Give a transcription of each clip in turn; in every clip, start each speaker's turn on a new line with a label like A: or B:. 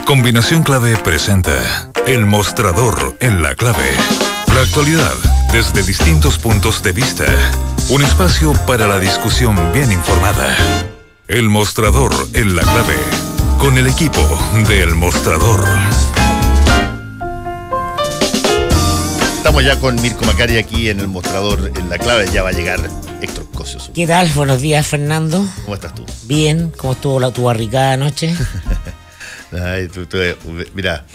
A: Combinación Clave presenta El Mostrador en la Clave. La actualidad desde distintos puntos de vista. Un espacio para la discusión bien informada. El Mostrador en la Clave. Con el equipo de El Mostrador.
B: Estamos ya con Mirko Macari aquí en El Mostrador en la Clave. Ya va a llegar Héctor Cosios.
C: ¿Qué tal? Buenos días, Fernando.
B: ¿Cómo estás tú?
C: Bien. ¿Cómo estuvo tu barricada anoche?
B: Ay, mira.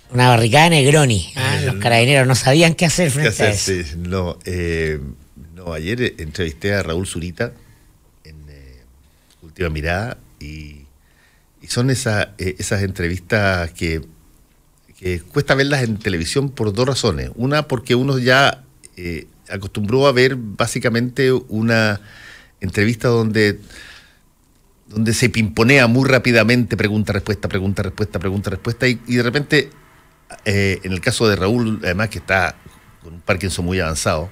C: Una barricada de Negroni. Los carabineros no sabían qué hacer frente a eso.
B: Sí, no, ayer entrevisté a Raúl Zurita en Última Mirada y son esas entrevistas que cuesta verlas en televisión por dos razones. Una, porque uno ya acostumbró a ver básicamente una entrevista donde se pimponea muy rápidamente, pregunta-respuesta, y de repente, en el caso de Raúl, además que está con un Parkinson muy avanzado,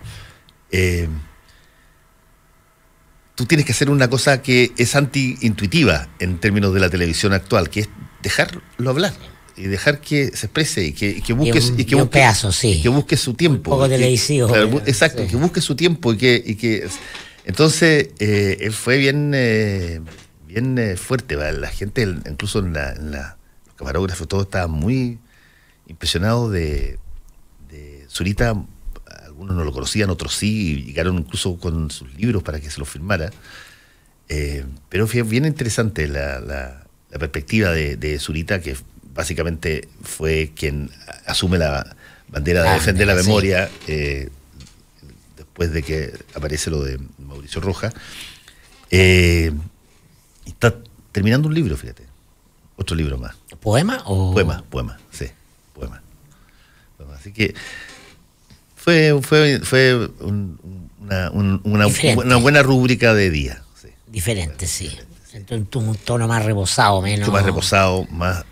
B: tú tienes que hacer una cosa que es anti-intuitiva en términos de la televisión actual, que es dejarlo hablar y dejar que se exprese y que busque
C: un pedazo, sí.
B: que busque su tiempo.
C: Un poco televisivo.
B: Claro, exacto,
C: sí.
B: Que busque su tiempo y que entonces fue bien fuerte. La gente, incluso los camarógrafos, todos estaban muy impresionados de Zurita. Algunos no lo conocían, otros sí, y llegaron incluso con sus libros para que se los firmara. Pero fue bien interesante la perspectiva de Zurita, que básicamente fue quien asume la bandera de defender la memoria, después de que aparece lo de Mauricio Rojas. Está terminando un libro, fíjate. Otro libro más.
C: ¿Poema o...?
B: Poema, sí. Poema. Así que fue una buena rúbrica de día. Sí.
C: Diferente, sí. Un tono más reposado, menos...
B: Mucho más reposado, más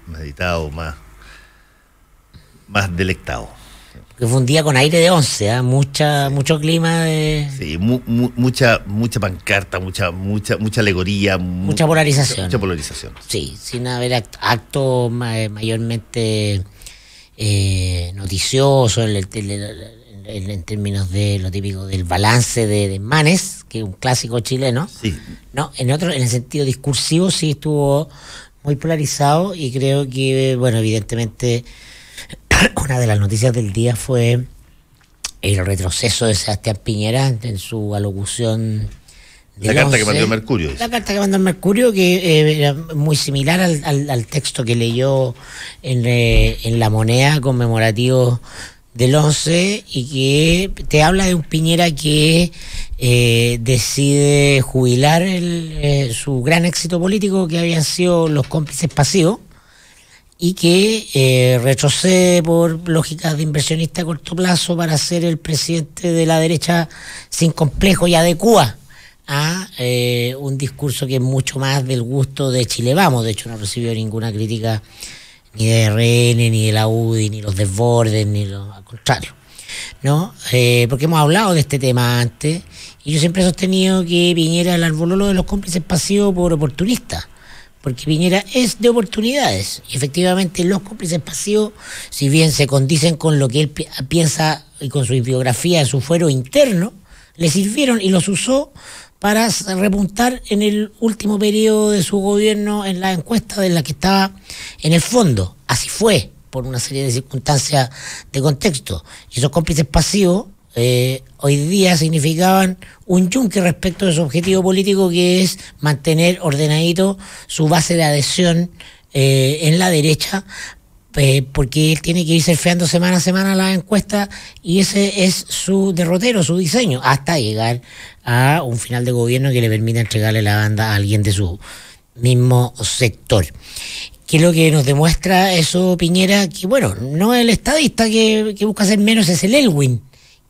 B: meditado, más delectado.
C: Que fue un día con aire de 11, mucho clima de...
B: Sí, mucha pancarta, mucha alegoría.
C: Mucha polarización.
B: Mucha polarización.
C: Sí, sin haber actos mayormente noticiosos en términos de lo típico del balance de Manes, que es un clásico chileno.
B: Sí.
C: No, en el sentido discursivo sí estuvo muy polarizado y creo que, bueno, evidentemente... Una de las noticias del día fue el retroceso de Sebastián Piñera en su alocución.
B: La carta que mandó el Mercurio.
C: La carta que mandó el Mercurio, que era muy similar al texto que leyó en La Moneda conmemorativo del 11, y que te habla de un Piñera que decide jubilar su gran éxito político, que habían sido los cómplices pasivos, y que retrocede por lógicas de inversionista a corto plazo para ser el presidente de la derecha sin complejo, y adecua a un discurso que es mucho más del gusto de Chile Vamos. De hecho, no recibió ninguna crítica ni de RN, ni de la UDI, ni los desbordes, al contrario, ¿no? Porque hemos hablado de este tema antes, y yo siempre he sostenido que Piñera es el arbololo de los cómplices pasivos por oportunista. Porque Piñera es de oportunidades, y efectivamente los cómplices pasivos, si bien se condicen con lo que él piensa y con su biografía, su fuero interno, le sirvieron y los usó para repuntar en el último periodo de su gobierno en la encuesta de la que estaba en el fondo. Así fue, por una serie de circunstancias de contexto. Y esos cómplices pasivos hoy día significaban un yunque respecto de su objetivo político, que es mantener ordenadito su base de adhesión en la derecha, porque él tiene que ir surfeando semana a semana las encuestas, y ese es su derrotero, su diseño, hasta llegar a un final de gobierno que le permita entregarle la banda a alguien de su mismo sector. ¿Qué es lo que nos demuestra eso Piñera? Que bueno, no es el estadista que busca hacer menos, es el Elwin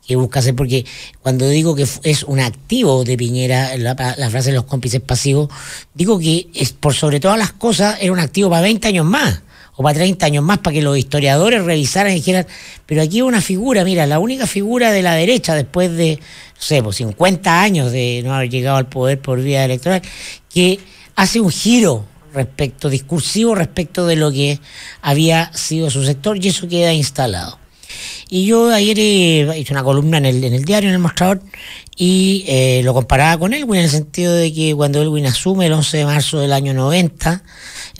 C: que busca hacer, porque cuando digo que es un activo de Piñera, la frase de los cómplices pasivos, digo que es por sobre todas las cosas, era un activo para 20 años más, o para 30 años más, para que los historiadores revisaran y dijeran, pero aquí hay una figura, mira, la única figura de la derecha después de, no sé, pues 50 años de no haber llegado al poder por vía electoral, que hace un giro discursivo respecto de lo que había sido su sector, y eso queda instalado. Y yo ayer hice una columna en el diario, en El Mostrador, y lo comparaba con Elwin, en el sentido de que cuando Elwin asume el 11 de marzo del año 90,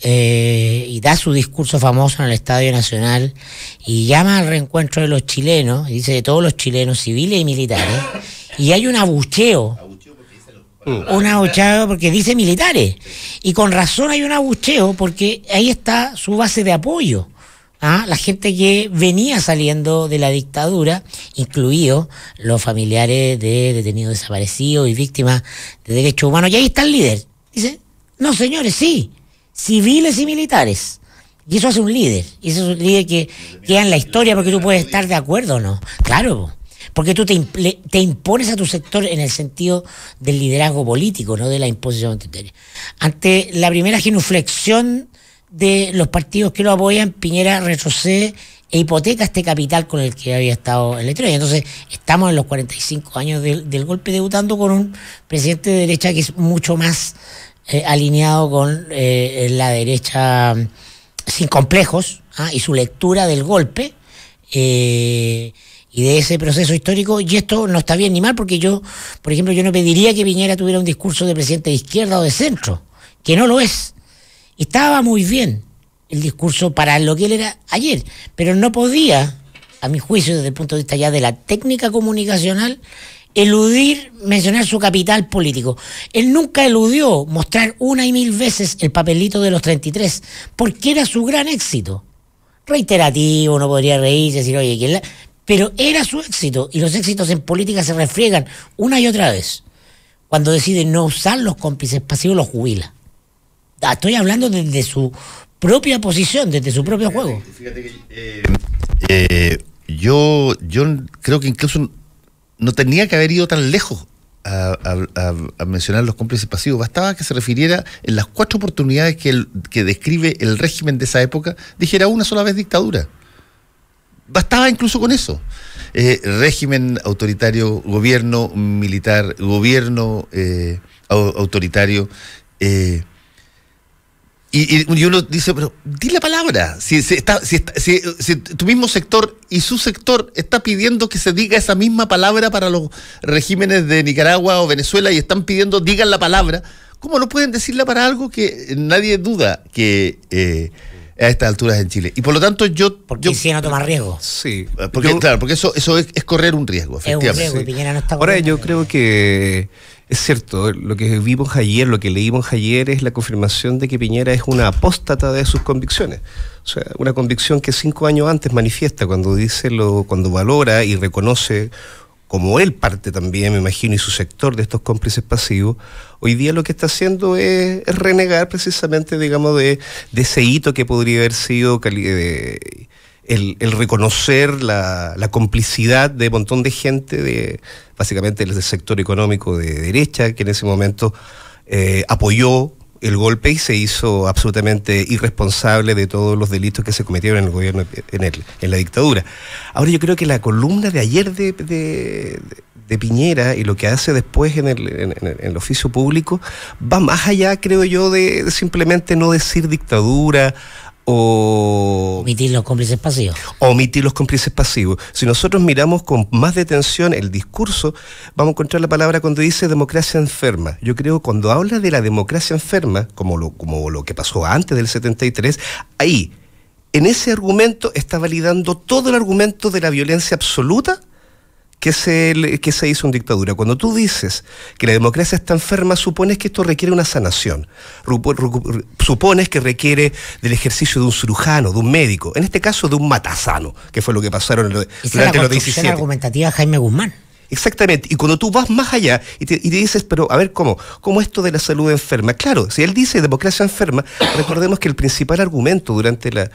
C: y da su discurso famoso en el Estadio Nacional, y llama al reencuentro de los chilenos, y dice de todos los chilenos, civiles y militares, y hay un abucheo porque dice militares, y con razón hay un abucheo, porque ahí está su base de apoyo. La gente que venía saliendo de la dictadura, incluidos los familiares de detenidos desaparecidos y víctimas de derechos humanos. Y ahí está el líder. Dice, no señores, sí, civiles y militares. Y eso hace un líder. Y eso es un líder que queda en la historia, porque tú puedes estar de acuerdo o no. Claro, porque tú te impones a tu sector en el sentido del liderazgo político, no de la imposición de. Ante la primera genuflexión de los partidos que lo apoyan, Piñera retrocede e hipoteca este capital con el que había estado en la historia. Entonces estamos en los 45 años del golpe, debutando con un presidente de derecha que es mucho más alineado con la derecha sin complejos, y su lectura del golpe y de ese proceso histórico. Y esto no está bien ni mal, porque yo, por ejemplo, yo no pediría que Piñera tuviera un discurso de presidente de izquierda o de centro, que no lo es. Estaba muy bien el discurso para lo que él era ayer, pero no podía, a mi juicio, desde el punto de vista ya de la técnica comunicacional, eludir mencionar su capital político. Él nunca eludió mostrar una y mil veces el papelito de los 33, porque era su gran éxito. Reiterativo, no podría reírse, decir, oye, ¿quién la...? Pero era su éxito, y los éxitos en política se refriegan una y otra vez. Cuando decide no usar los cómplices pasivos, los jubila. Estoy hablando desde su propia posición, desde su propio juego.
B: Fíjate que yo creo que incluso no tenía que haber ido tan lejos a mencionar los cómplices pasivos. Bastaba que se refiriera en las 4 oportunidades que describe el régimen de esa época, dijera una sola vez dictadura. Bastaba incluso con eso. Régimen autoritario, gobierno militar, gobierno autoritario. Y uno dice, pero di la palabra. Si tu mismo sector y su sector está pidiendo que se diga esa misma palabra para los regímenes de Nicaragua o Venezuela, y están pidiendo digan la palabra, ¿cómo no pueden decirla para algo que nadie duda que a estas alturas en Chile? Y por lo tanto
C: porque si no tomar riesgo.
D: Sí.
B: Porque eso es correr un riesgo, efectivamente.
C: Es un riesgo, y Piñera no está.
D: Ahora yo creo que es cierto, lo que vimos ayer, lo que leímos ayer es la confirmación de que Piñera es una apóstata de sus convicciones. O sea, una convicción que 5 años antes manifiesta cuando cuando valora y reconoce, como él parte también, me imagino, y su sector de estos cómplices pasivos. Hoy día lo que está haciendo es renegar precisamente, digamos, de ese hito que podría haber sido el reconocer la complicidad de un montón de gente, básicamente del sector económico de derecha, que en ese momento apoyó el golpe y se hizo absolutamente irresponsable de todos los delitos que se cometieron en el gobierno, en la dictadura. Ahora yo creo que la columna de ayer de Piñera y lo que hace después en el oficio público va más allá, creo yo, de simplemente no decir dictadura o
C: omitir los cómplices pasivos.
D: Si nosotros miramos con más detención el discurso, vamos a encontrar la palabra cuando dice democracia enferma. Yo creo que cuando habla de la democracia enferma, como lo que pasó antes del 73, ahí, en ese argumento está validando todo el argumento de la violencia absoluta que se hizo en dictadura. Cuando tú dices que la democracia está enferma, supones que esto requiere una sanación, supones que requiere del ejercicio de un cirujano, de un médico, en este caso de un matasano, que fue lo que pasaron durante los 17.
C: La argumentativa de Jaime Guzmán.
D: Exactamente, y cuando tú vas más allá y te dices, pero a ver, ¿cómo esto de la salud enferma? Claro, si él dice democracia enferma, recordemos que el principal argumento durante la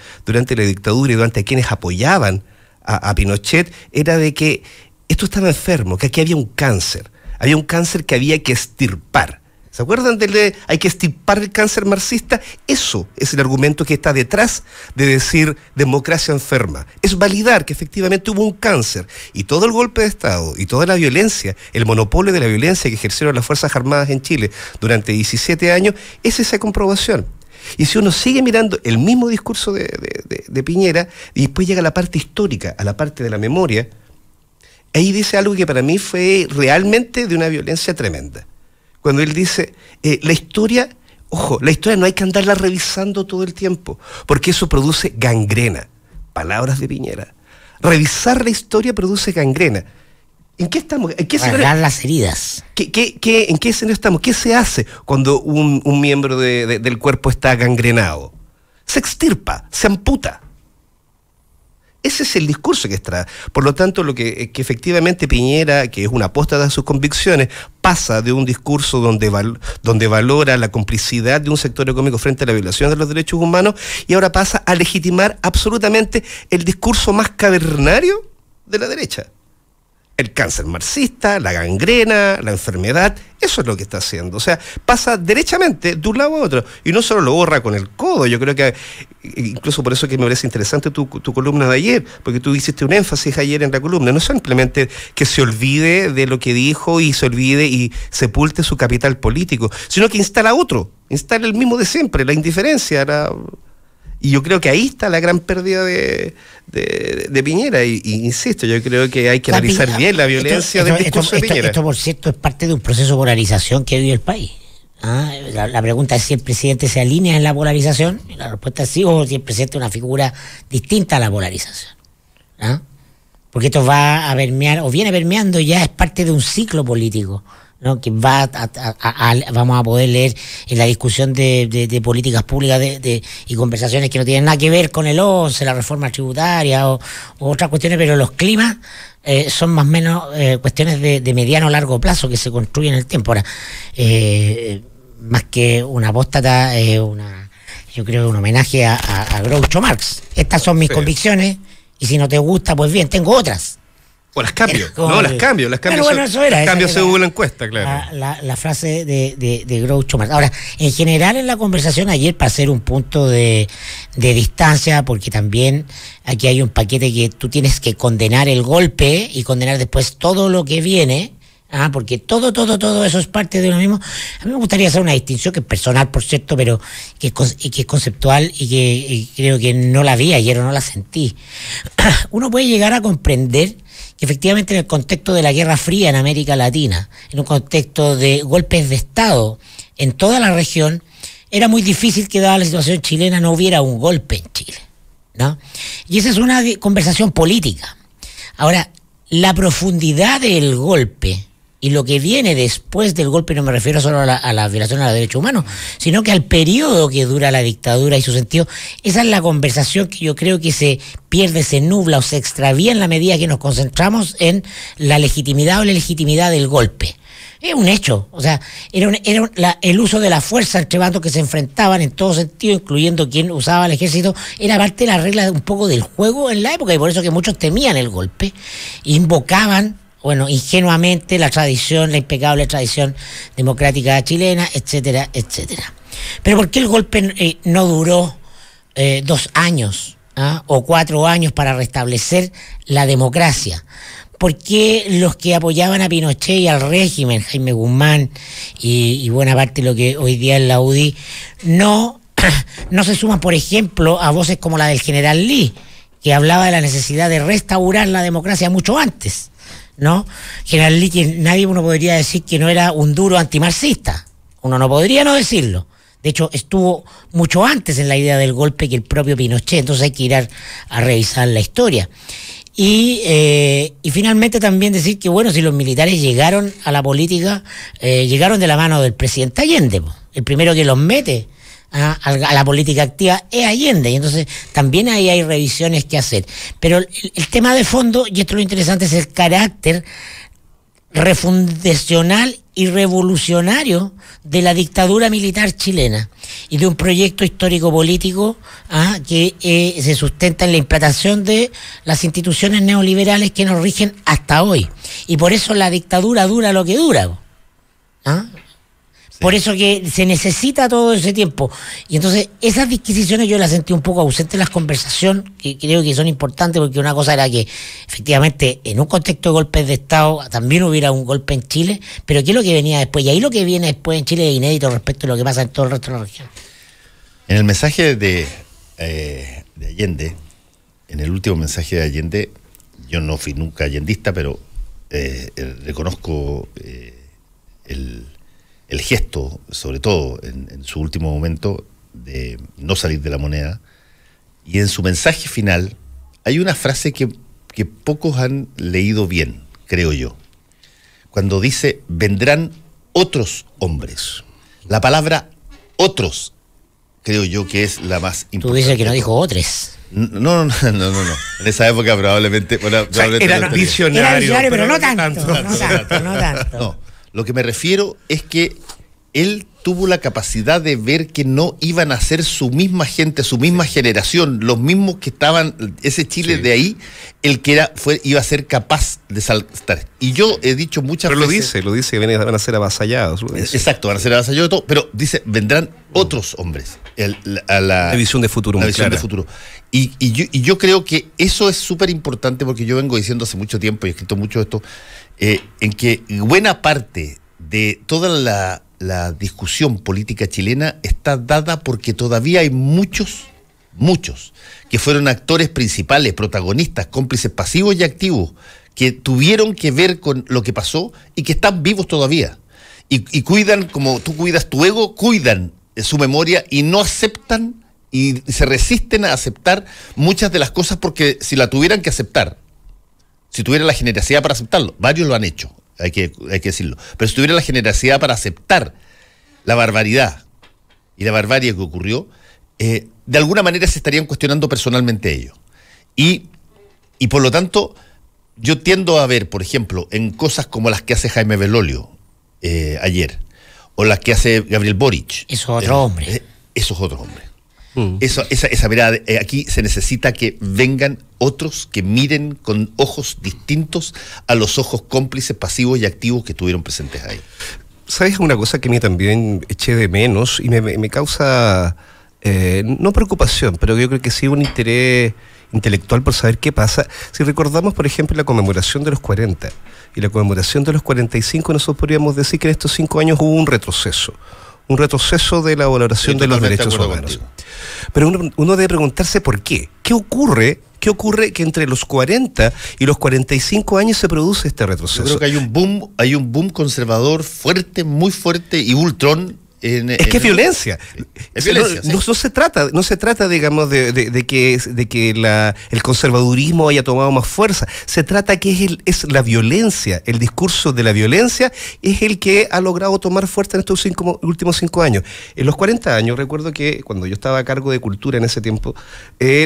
D: dictadura y durante quienes apoyaban a Pinochet era de que esto estaba enfermo, que aquí había un cáncer que había que extirpar. ¿Se acuerdan hay que extirpar el cáncer marxista? Eso es el argumento que está detrás de decir democracia enferma. Es validar que efectivamente hubo un cáncer, y todo el golpe de Estado y toda la violencia, el monopolio de la violencia que ejercieron las Fuerzas Armadas en Chile durante 17 años, es esa comprobación. Y si uno sigue mirando el mismo discurso de Piñera, y después llega a la parte histórica, a la parte de la memoria, ahí dice algo que para mí fue realmente de una violencia tremenda. Cuando él dice, la historia no hay que andarla revisando todo el tiempo, porque eso produce gangrena. Palabras de Piñera. Revisar la historia produce gangrena. ¿En qué estamos? ¿En qué
C: Arreglar las heridas.
D: ¿En qué escenario estamos? ¿Qué se hace cuando un miembro del cuerpo está gangrenado? Se extirpa, se amputa. Ese es el discurso que está. Por lo tanto, lo que efectivamente Piñera, que es una apóstata de sus convicciones, pasa de un discurso donde valora la complicidad de un sector económico frente a la violación de los derechos humanos, y ahora pasa a legitimar absolutamente el discurso más cavernario de la derecha. El cáncer marxista, la gangrena, la enfermedad, eso es lo que está haciendo. O sea, pasa derechamente de un lado a otro. Y no solo lo borra con el codo. Yo creo que, incluso por eso que me parece interesante tu columna de ayer, porque tú hiciste un énfasis ayer en la columna. No simplemente que se olvide de lo que dijo y se olvide y sepulte su capital político, sino que instala otro, instala el mismo de siempre, la indiferencia, y yo creo que ahí está la gran pérdida de Piñera. Y insisto, yo creo que hay que analizar bien la violencia del discurso de Piñera.
C: Esto, por cierto, es parte de un proceso de polarización que vive el país. La pregunta es si el presidente se alinea en la polarización. Y la respuesta es sí, o si el presidente es una figura distinta a la polarización. Porque esto va a permear, o viene permeando, ya es parte de un ciclo político, ¿no? Que vamos a poder leer en la discusión de políticas públicas y conversaciones que no tienen nada que ver con el 11, la reforma tributaria o otras cuestiones, pero los climas son más o menos cuestiones de mediano o largo plazo que se construyen en el tiempo. Ahora, más que una apóstata, yo creo un homenaje a Groucho Marx. Estas son mis convicciones, y si no te gusta, pues bien, tengo otras.
D: O las cambio, las cambio. Cambio según la encuesta, claro.
C: La frase de Groucho Marx. Ahora, en general en la conversación ayer, para hacer un punto de distancia, porque también aquí hay un paquete que tú tienes que condenar el golpe y condenar después todo lo que viene, porque todo eso es parte de lo mismo. A mí me gustaría hacer una distinción que es personal, por cierto, pero que es conceptual y que creo que no la vi ayer o no la sentí. Uno puede llegar a comprender que efectivamente en el contexto de la Guerra Fría en América Latina, en un contexto de golpes de Estado en toda la región, era muy difícil que dada la situación chilena no hubiera un golpe en Chile, ¿no? Y esa es una conversación política. Ahora, la profundidad del golpe y lo que viene después del golpe, no me refiero solo a la violación a los derechos humanos, sino que al periodo que dura la dictadura y su sentido, esa es la conversación que yo creo que se pierde, se nubla o se extravía en la medida que nos concentramos en la legitimidad o la ilegitimidad del golpe. Es un hecho, o sea, era el uso de la fuerza entre bandos que se enfrentaban en todo sentido, incluyendo quien usaba el ejército, era parte de la regla un poco del juego en la época, y por eso que muchos temían el golpe, invocaban, ingenuamente la impecable tradición democrática chilena, etcétera, etcétera. Pero ¿por qué el golpe no duró 2 años o 4 años para restablecer la democracia? ¿Por qué los que apoyaban a Pinochet y al régimen, Jaime Guzmán y buena parte de lo que hoy día es la UDI, no se suman, por ejemplo, a voces como la del general Lee, que hablaba de la necesidad de restaurar la democracia mucho antes, ¿no? General Lee, que uno podría decir que no era un duro antimarxista, uno no podría no decirlo. De hecho, estuvo mucho antes en la idea del golpe que el propio Pinochet, entonces hay que ir a revisar la historia. Y finalmente también decir que, si los militares llegaron a la política, llegaron de la mano del presidente Allende, el primero que los mete a la política activa es Allende, y entonces también ahí hay revisiones que hacer. Pero el tema de fondo, y esto es lo interesante, es el carácter refundacional y revolucionario de la dictadura militar chilena y de un proyecto histórico-político que se sustenta en la implantación de las instituciones neoliberales que nos rigen hasta hoy. Y por eso la dictadura dura lo que dura. Por eso que se necesita todo ese tiempo. Y entonces esas disquisiciones yo las sentí un poco ausentes en las conversaciones, que creo que son importantes, porque una cosa era que efectivamente en un contexto de golpes de Estado también hubiera un golpe en Chile, pero ¿qué es lo que venía después? Y ahí lo que viene después en Chile es inédito respecto a lo que pasa en todo el resto de la región.
B: En el mensaje de Allende, en el último mensaje de Allende, yo no fui nunca allendista, pero reconozco el gesto, sobre todo en su último momento, de no salir de la moneda. Y en su mensaje final hay una frase que pocos han leído bien, creo yo. Cuando dice, vendrán otros hombres. La palabra otros, creo yo que es la más importante.
C: Tú dices que no dijo otros.
B: No. En esa época probablemente...
D: Era visionario,
C: pero no tanto.
B: No, lo que me refiero es que él tuvo la capacidad de ver que no iban a ser su misma gente, su misma generación, los mismos que estaban, ese Chile de ahí, el que iba a ser capaz de saltar. Y yo he dicho muchas veces...
D: Pero lo dice, van a ser avasallados.
B: Exacto, van a ser avasallados todo, pero dice, vendrán otros hombres. La
D: visión de futuro.
B: La visión de futuro. Y yo creo que eso es súper importante, porque yo vengo diciendo hace mucho tiempo, y he escrito mucho esto, en que buena parte de toda la discusión política chilena está dada porque todavía hay muchos que fueron actores principales, protagonistas, cómplices pasivos y activos, que tuvieron que ver con lo que pasó y que están vivos todavía. Y cuidan, como tú cuidas tu ego, cuidan su memoria y no aceptan y se resisten a aceptar muchas de las cosas, porque si la tuvieran que aceptar, si tuvieran la generosidad para aceptarlo, varios lo han hecho, hay que decirlo, pero si tuviera la generosidad para aceptar la barbaridad y la barbarie que ocurrió, de alguna manera se estarían cuestionando personalmente ellos. Y por lo tanto, yo tiendo a ver, por ejemplo, en cosas como las que hace Jaime Belolio ayer, o las que hace Gabriel Boric.
C: Eso es otro hombre.
B: Eso es otro hombre. Esa mirada, aquí se necesita que vengan otros que miren con ojos distintos a los ojos cómplices, pasivos y activos que estuvieron presentes ahí.
D: ¿Sabes una cosa que a mí también eché de menos y me causa, no preocupación, pero yo creo que sí un interés intelectual por saber qué pasa? Si recordamos, por ejemplo, la conmemoración de los 40 y la conmemoración de los 45, nosotros podríamos decir que en estos 5 años hubo un retroceso de la valoración de los derechos humanos. Pero uno debe preguntarse por qué. ¿Qué ocurre que entre los 40 y los 45 años se produce este retroceso?
B: Yo creo que hay un boom conservador fuerte, muy fuerte, y Ultron...
D: Es que es violencia.
B: Es violencia.
D: No se trata, digamos, de que el conservadurismo haya tomado más fuerza. Se trata que es la violencia, el discurso de la violencia es el que ha logrado tomar fuerza en estos últimos 5 años. En los 40 años, recuerdo que cuando yo estaba a cargo de Cultura en ese tiempo,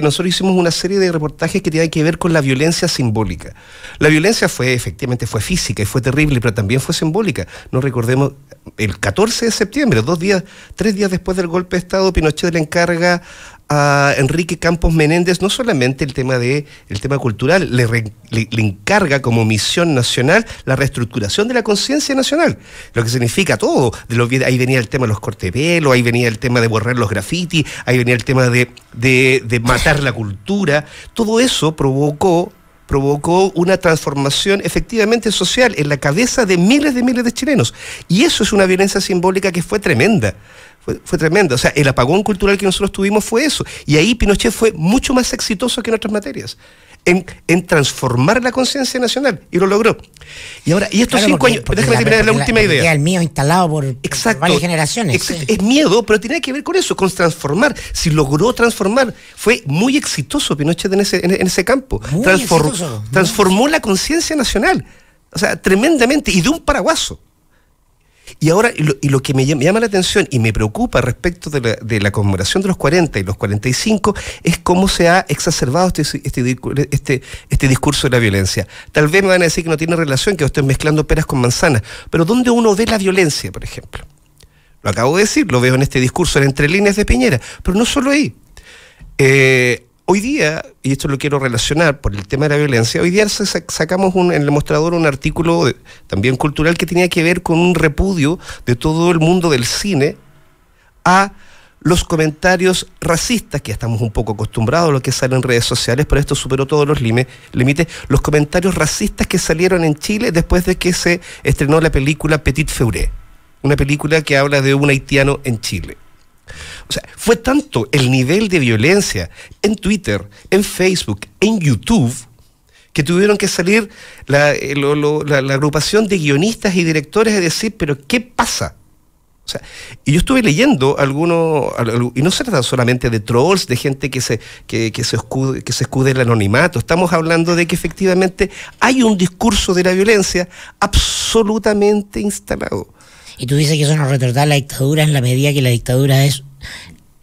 D: nosotros hicimos una serie de reportajes que tenían que ver con la violencia simbólica. La violencia efectivamente fue física y fue terrible, pero también fue simbólica. No recordemos, el 14 de septiembre, 3 días después del golpe de Estado, Pinochet le encarga a Enrique Campos Menéndez no solamente el tema cultural, le encarga como misión nacional la reestructuración de la conciencia nacional, lo que significa todo. Ahí venía el tema de los cortepelos, ahí venía el tema de borrar los grafitis, ahí venía el tema de matar la cultura. Todo eso provocó una transformación efectivamente social en la cabeza de miles de chilenos. Y eso es una violencia simbólica que fue tremenda. Fue tremenda. O sea, el apagón cultural que nosotros tuvimos fue eso. Y ahí Pinochet fue mucho más exitoso que en otras materias. En transformar la conciencia nacional. Y lo logró. Y ahora, estos 5 años... Déjame terminar la última idea.
C: El mío instalado por varias generaciones.
D: Es miedo, pero tiene que ver con eso, con transformar. Si logró transformar, fue muy exitoso Pinochet en ese campo. Transformó la conciencia nacional. O sea, tremendamente. Y de un paraguaso. Y ahora, lo que me llama la atención y me preocupa respecto de la conmemoración de los 40 y los 45 es cómo se ha exacerbado este discurso de la violencia. Tal vez me van a decir que no tiene relación, que estoy mezclando peras con manzanas, pero ¿dónde uno ve la violencia, por ejemplo? Lo acabo de decir, lo veo en este discurso, en entre líneas de Piñera, pero no solo ahí. Hoy día, y esto lo quiero relacionar por el tema de la violencia, hoy día sacamos en el mostrador un artículo también cultural que tenía que ver con un repudio de todo el mundo del cine a los comentarios racistas, que ya estamos un poco acostumbrados a lo que sale en redes sociales, pero esto superó todos los límites, los comentarios racistas que salieron en Chile después de que se estrenó la película Petit Feuré, una película que habla de un haitiano en Chile. O sea, fue tanto el nivel de violencia en Twitter, en Facebook, en YouTube, que tuvieron que salir la agrupación de guionistas y directores a decir, pero ¿qué pasa? O sea, y yo estuve leyendo algunos, y no se trata solamente de trolls, de gente que se escude el anonimato. Estamos hablando de que efectivamente hay un discurso de la violencia absolutamente instalado.
C: Y tú dices que eso nos retrata la dictadura en la medida que la dictadura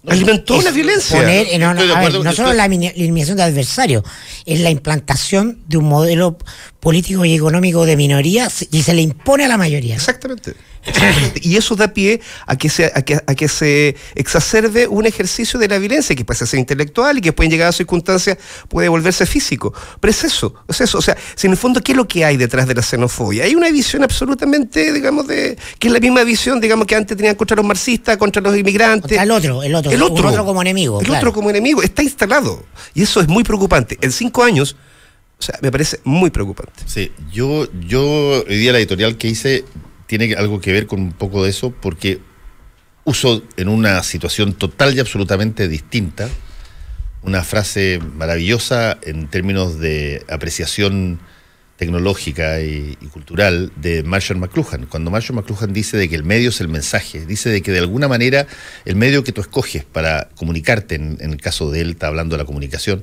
D: alimentó la violencia.
C: No solo la eliminación de adversarios, es la implantación de un modelo político y económico de minoría y se le impone a la mayoría.
D: Exactamente. Y eso da pie a que se exacerbe un ejercicio de la violencia que puede ser intelectual y que puede llegar a circunstancias, puede volverse físico. Pero es eso. O sea, si en el fondo, ¿qué es lo que hay detrás de la xenofobia? Hay una visión absolutamente, digamos, que es la misma visión, digamos, que antes tenían contra los marxistas, contra los inmigrantes.
C: Contra el otro como enemigo.
D: El otro como enemigo, está instalado. Y eso es muy preocupante. En 5 años, o sea, me parece muy preocupante.
B: Sí, yo hoy día la editorial que hice tiene algo que ver con un poco de eso, porque uso en una situación total y absolutamente distinta una frase maravillosa en términos de apreciación tecnológica y cultural de Marshall McLuhan. Cuando Marshall McLuhan dice de que el medio es el mensaje, dice de que de alguna manera el medio que tú escoges para comunicarte, en el caso de él está hablando de la comunicación,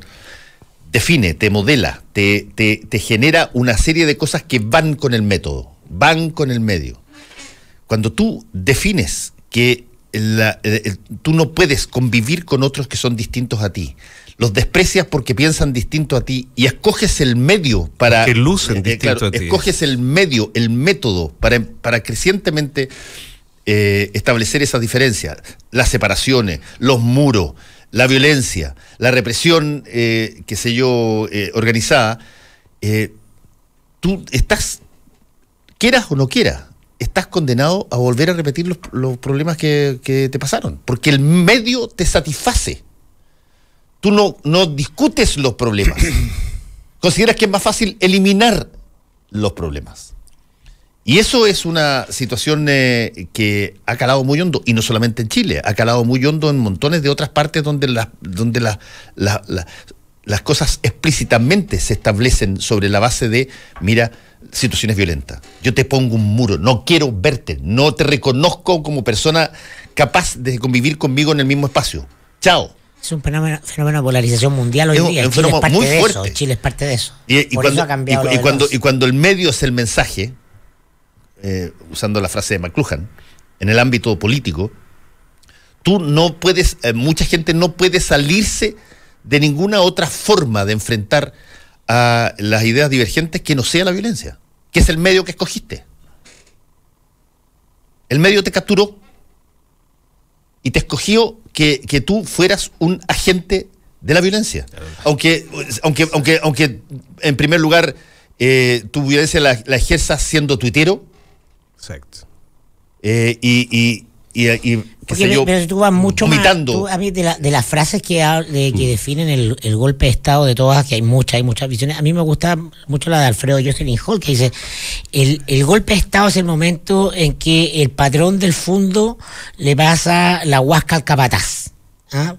B: define, te modela, te genera una serie de cosas que van con el método, van con el medio. Cuando tú defines que tú no puedes convivir con otros que son distintos a ti, los desprecias porque piensan distinto a ti y escoges el medio para...
D: Que lucen distinto a ti.
B: Escoges el medio, el método para crecientemente establecer esas diferencias, las separaciones, los muros, la violencia, la represión, organizada, tú estás, quieras o no quieras, estás condenado a volver a repetir los problemas que te pasaron, porque el medio te satisface. Tú no discutes los problemas. Consideras que es más fácil eliminar los problemas. Y eso es una situación que ha calado muy hondo, y no solamente en Chile, ha calado muy hondo en montones de otras partes donde las cosas explícitamente se establecen sobre la base de, mira, situaciones violentas. Yo te pongo un muro, no quiero verte, no te reconozco como persona capaz de convivir conmigo en el mismo espacio. Chao.
C: Es un fenómeno de polarización mundial hoy día.
B: Chile es parte de eso.
C: Chile es parte de eso.
B: Y cuando el medio es el mensaje, usando la frase de McLuhan, en el ámbito político, tú no puedes, mucha gente no puede salirse de ninguna otra forma de enfrentar a las ideas divergentes que no sea la violencia, que es el medio que escogiste. El medio te capturó y te escogió que tú fueras un agente de la violencia. Aunque en primer lugar tu violencia la ejerzas siendo tuitero.
D: Exacto.
C: Pero tú vas mucho
B: vomitando.
C: A mí de las frases que definen el golpe de Estado, de todas, que hay muchas visiones, a mí me gusta mucho la de Alfredo Jocelyn Hall, que dice, el golpe de Estado es el momento en que el patrón del fondo le pasa la huasca al capataz. ¿Ah?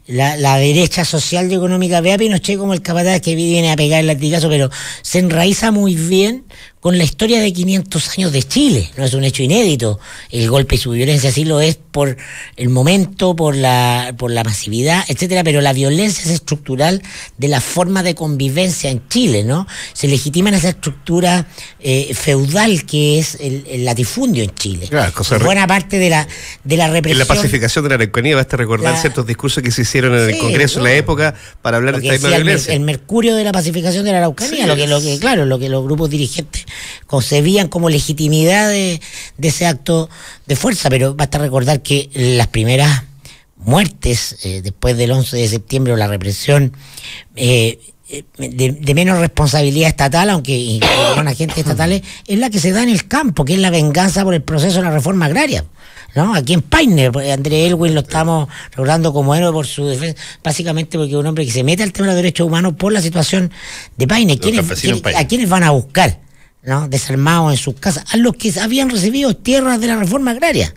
C: La derecha social y económica ve a Pinochet como el capataz que viene a pegar el latigazo, pero se enraiza muy bien con la historia de 500 años de Chile. No es un hecho inédito el golpe y su violencia, sí lo es por el momento, por la masividad, etcétera, pero la violencia es estructural de la forma de convivencia en Chile, ¿no? Se legitiman esa estructura feudal que es el latifundio en Chile.
D: Claro,
C: buena parte de la represión.
D: En la pacificación de la Araucanía basta recordar ciertos discursos que se hicieron en el Congreso en la época para hablar de esta misma violencia.
C: El mercurio de la pacificación de la Araucanía, lo que los grupos dirigentes concebían como legitimidad de ese acto de fuerza, pero basta recordar que las primeras muertes después del 11 de septiembre o la represión de menos responsabilidad estatal, aunque incluyeron agentes estatales, es la que se da en el campo, que es la venganza por el proceso de la reforma agraria, ¿no? Aquí en Paine, André Elwin lo estamos recordando como héroe por su defensa, básicamente porque es un hombre que se mete al tema de los derechos humanos por la situación de Paine. ¿A quiénes van a buscar? ¿No? Desarmados en sus casas, a los que habían recibido tierras de la reforma agraria.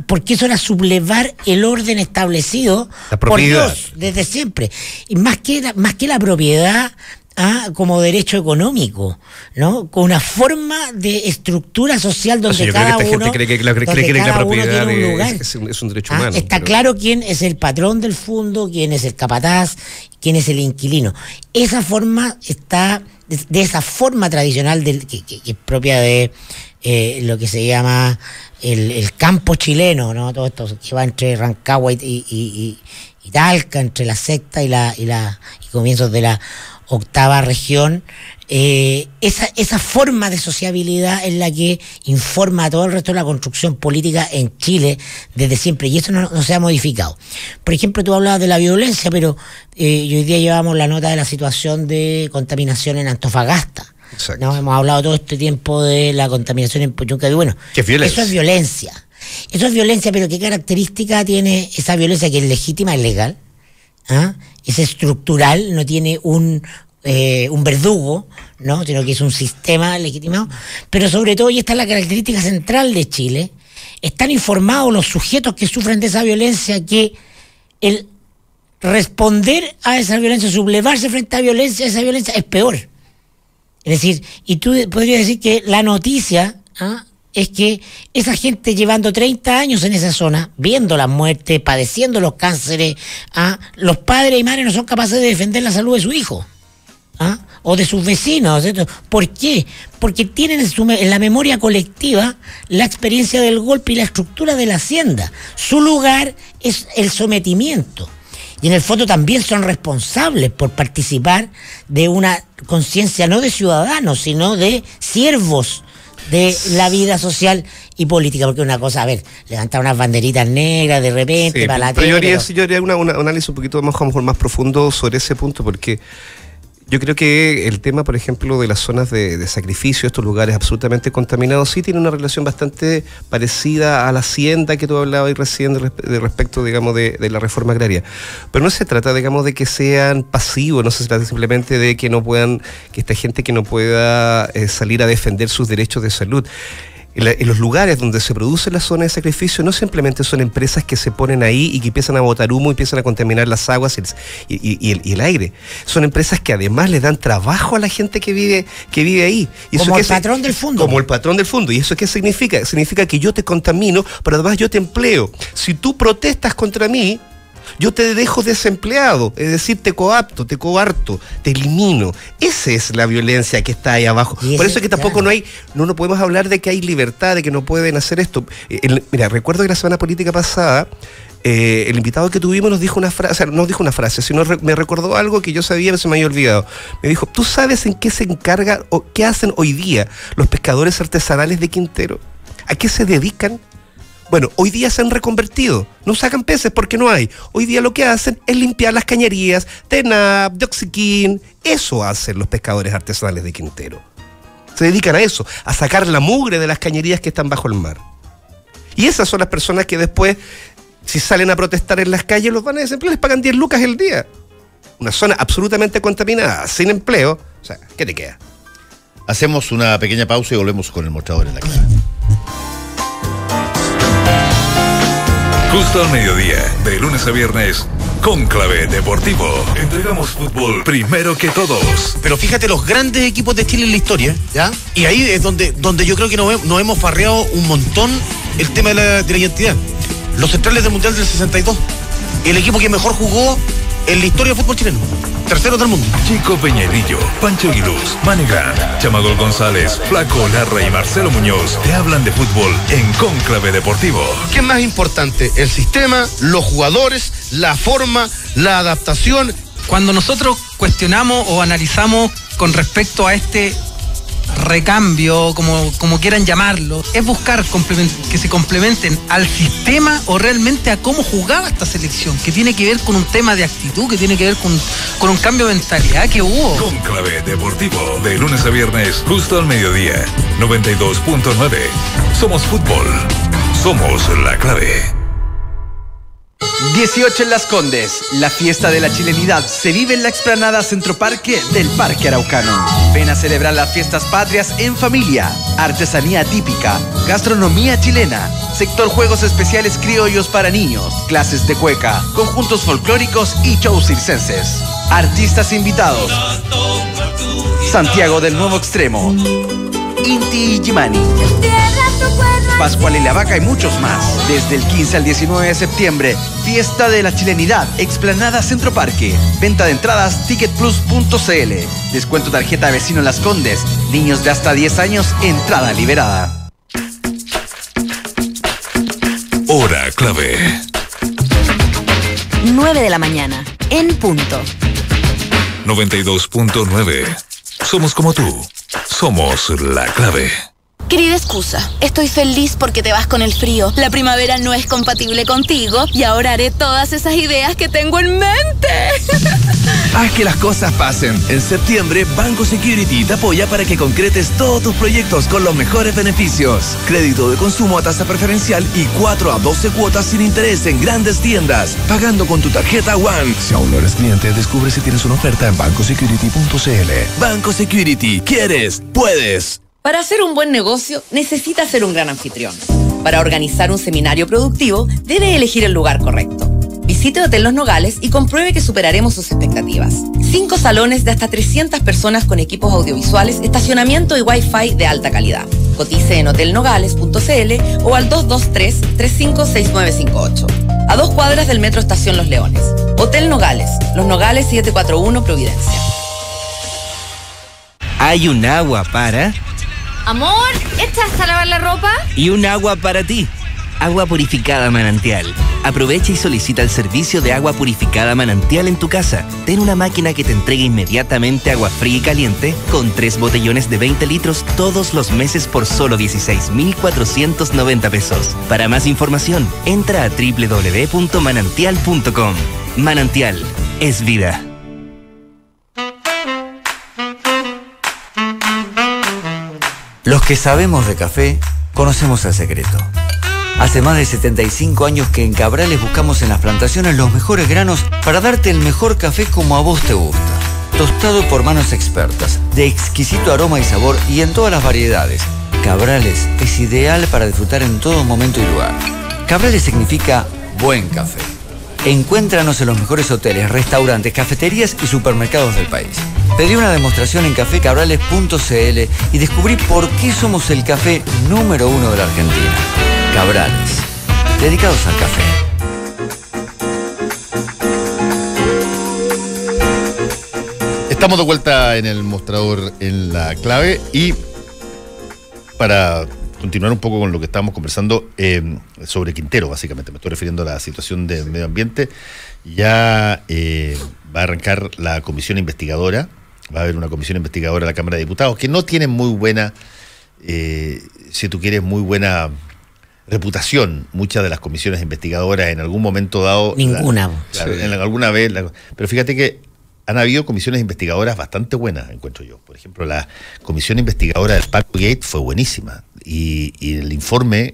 C: porque eso era sublevar el orden establecido por Dios desde siempre. Y más que la propiedad como derecho económico, ¿no? Con una forma de estructura social donde cada uno
D: cree que la propiedad
C: tiene un lugar.
D: Es un derecho humano.
C: Está claro quién es el patrón del fondo, quién es el capataz, quién es el inquilino. Esa forma está, de esa forma tradicional que es propia de lo que se llama el campo chileno, ¿no? Todo esto que va entre Rancagua y Talca, entre la sexta y comienzos de la octava región. Esa forma de sociabilidad es la que informa a todo el resto de la construcción política en Chile desde siempre, y eso no se ha modificado. Por ejemplo, tú hablabas de la violencia, pero hoy día llevamos la nota de la situación de contaminación en Antofagasta.
D: Exacto.
C: ¿No? Hemos hablado todo este tiempo de la contaminación en Puchuncaví. Bueno,
D: ¿qué violencia?
C: Eso es violencia. Eso es violencia, pero ¿qué característica tiene esa violencia? Que es legítima, es legal, es estructural, no tiene un verdugo, ¿no? Sino que es un sistema legitimado. Pero sobre todo, y esta es la característica central de Chile, están informados los sujetos que sufren de esa violencia que el responder a esa violencia, sublevarse frente a esa violencia es peor. Es decir, y tú podrías decir que la noticia es que esa gente llevando 30 años en esa zona, viendo las muertes, padeciendo los cánceres, los padres y madres no son capaces de defender la salud de su hijo, o de sus vecinos, ¿cierto? ¿Por qué? Porque tienen en la memoria colectiva la experiencia del golpe y la estructura de la hacienda. Su lugar es el sometimiento. Y en el fondo también son responsables por participar de una conciencia no de ciudadanos, sino de siervos de la vida social y política. Porque una cosa, levantar unas banderitas negras de repente para la tele.
D: Yo haría un análisis un poquito más profundo sobre ese punto, porque yo creo que el tema, por ejemplo, de las zonas de sacrificio, estos lugares absolutamente contaminados, sí tiene una relación bastante parecida a la hacienda que tú hablabas ahí recién respecto, digamos, de la reforma agraria. Pero no se trata, digamos, de que sean pasivos, no se trata simplemente de que esta gente que no pueda salir a defender sus derechos de salud. En los lugares donde se produce la zona de sacrificio no simplemente son empresas que se ponen ahí y que empiezan a botar humo y empiezan a contaminar las aguas y el aire. Son empresas que además le dan trabajo a la gente que vive ahí. Y
C: como el patrón del fondo.
D: Como el patrón del fondo. ¿Y eso qué significa? Significa que yo te contamino, pero además yo te empleo. Si tú protestas contra mí, yo te dejo desempleado, es decir, te coapto, te coarto, te elimino. Esa es la violencia que está ahí abajo. Por eso es que tampoco no podemos hablar de que hay libertad, de que no pueden hacer esto. Mira, recuerdo que la semana política pasada, el invitado que tuvimos nos dijo una frase, sino me recordó algo que yo sabía, pero se me había olvidado. Me dijo, ¿tú sabes en qué se encarga o qué hacen hoy día los pescadores artesanales de Quintero? ¿A qué se dedican? Bueno, hoy día se han reconvertido, no sacan peces porque no hay. Hoy día lo que hacen es limpiar las cañerías, TENAP, Dioxiquín. Eso hacen los pescadores artesanales de Quintero. Se dedican a eso, a sacar la mugre de las cañerías que están bajo el mar. Y esas son las personas que después, si salen a protestar en las calles, los van a desemplear, les pagan 10 lucas el día. Una zona absolutamente contaminada, sin empleo. O sea, ¿qué te queda?
B: Hacemos una pequeña pausa y volvemos con el mostrador en la clave.
A: Justo al mediodía, de lunes a viernes, Cónclave Deportivo. Entregamos fútbol primero que todos.
E: Pero fíjate los grandes equipos de Chile en la historia, ¿ya? Y ahí es donde yo creo que nos hemos farreado un montón el tema de la identidad. Los centrales del Mundial del 62, el equipo que mejor jugó en la historia del fútbol chileno. Tercero del mundo.
A: Chico Peñalillo, Pancho Aguiluz, Manegán, Chamagol González, Flaco Larra y Marcelo Muñoz te hablan de fútbol en Cónclave Deportivo.
E: ¿Qué es más importante? El sistema, los jugadores, la forma, la adaptación.
F: Cuando nosotros cuestionamos o analizamos con respecto a este recambio, como quieran llamarlo, es buscar que se complementen al sistema o realmente a cómo jugaba esta selección, que tiene que ver con un tema de actitud, que tiene que ver con un cambio de mentalidad que hubo.
A: Cónclave Deportivo, de lunes a viernes, justo al mediodía, 92.9. Somos fútbol, somos la clave.
G: 18 en Las Condes. La fiesta de la chilenidad se vive en la explanada Centro Parque del Parque Araucano. Ven a celebrar las fiestas patrias en familia. Artesanía típica, gastronomía chilena, sector juegos especiales criollos para niños, clases de cueca, conjuntos folclóricos y shows circenses. Artistas invitados: Santiago del Nuevo Extremo, Inti Illimani, Pascual y la Vaca y muchos más. Desde el 15 al 19 de septiembre, Fiesta de la Chilenidad, Explanada Centro Parque. Venta de entradas ticketplus.cl. Descuento tarjeta vecino Las Condes. Niños de hasta 10 años, entrada liberada.
A: Hora clave.
H: 9 de la mañana, en punto.
A: 92.9. Somos como tú. Somos la clave.
I: Querida excusa, estoy feliz porque te vas con el frío. La primavera no es compatible contigo y ahora haré todas esas ideas que tengo en mente.
J: Haz que las cosas pasen. En septiembre, Banco Security te apoya para que concretes todos tus proyectos con los mejores beneficios. Crédito de consumo a tasa preferencial y 4 a 12 cuotas sin interés en grandes tiendas, pagando con tu tarjeta One. Si aún no eres cliente, descubre si tienes una oferta en bancosecurity.cl. Banco Security. ¿Quieres? ¡Puedes!
K: Para hacer un buen negocio, necesita ser un gran anfitrión. Para organizar un seminario productivo, debe elegir el lugar correcto. Visite Hotel Los Nogales y compruebe que superaremos sus expectativas. 5 salones de hasta 300 personas con equipos audiovisuales, estacionamiento y Wi-Fi de alta calidad. Cotice en hotelnogales.cl o al 223-356958. A 2 cuadras del Metro Estación Los Leones. Hotel Nogales, Los Nogales 741 Providencia.
L: Hay un agua para...
M: Amor, ¿echaste a lavar la ropa?
L: Y un agua para ti. Agua purificada Manantial. Aprovecha y solicita el servicio de agua purificada Manantial en tu casa. Ten una máquina que te entregue inmediatamente agua fría y caliente con 3 botellones de 20 litros todos los meses por solo 16.490 pesos. Para más información, entra a www.manantial.com. Manantial es vida.
N: Los que sabemos de café, conocemos el secreto. Hace más de 75 años que en Cabrales buscamos en las plantaciones los mejores granos para darte el mejor café como a vos te gusta. Tostado por manos expertas, de exquisito aroma y sabor y en todas las variedades. Cabrales es ideal para disfrutar en todo momento y lugar. Cabrales significa buen café. Encuéntranos en los mejores hoteles, restaurantes, cafeterías y supermercados del país. Pedí una demostración en cafecabrales.cl y descubrí por qué somos el café número 1 de la Argentina. Cabrales, dedicados al café.
B: Estamos de vuelta en el mostrador en la clave y para continuar un poco con lo que estábamos conversando sobre Quintero, básicamente. Me estoy refiriendo a la situación del medio ambiente. Ya va a arrancar la comisión investigadora. Va a haber una comisión investigadora en la Cámara de Diputados que no tiene muy buena, si tú quieres, muy buena reputación. Muchas de las comisiones investigadoras en algún momento dado...
C: Ninguna.
B: Claro, en alguna vez... pero fíjate que han habido comisiones investigadoras bastante buenas, encuentro yo. Por ejemplo, la comisión investigadora del Paco Gate fue buenísima. Y el informe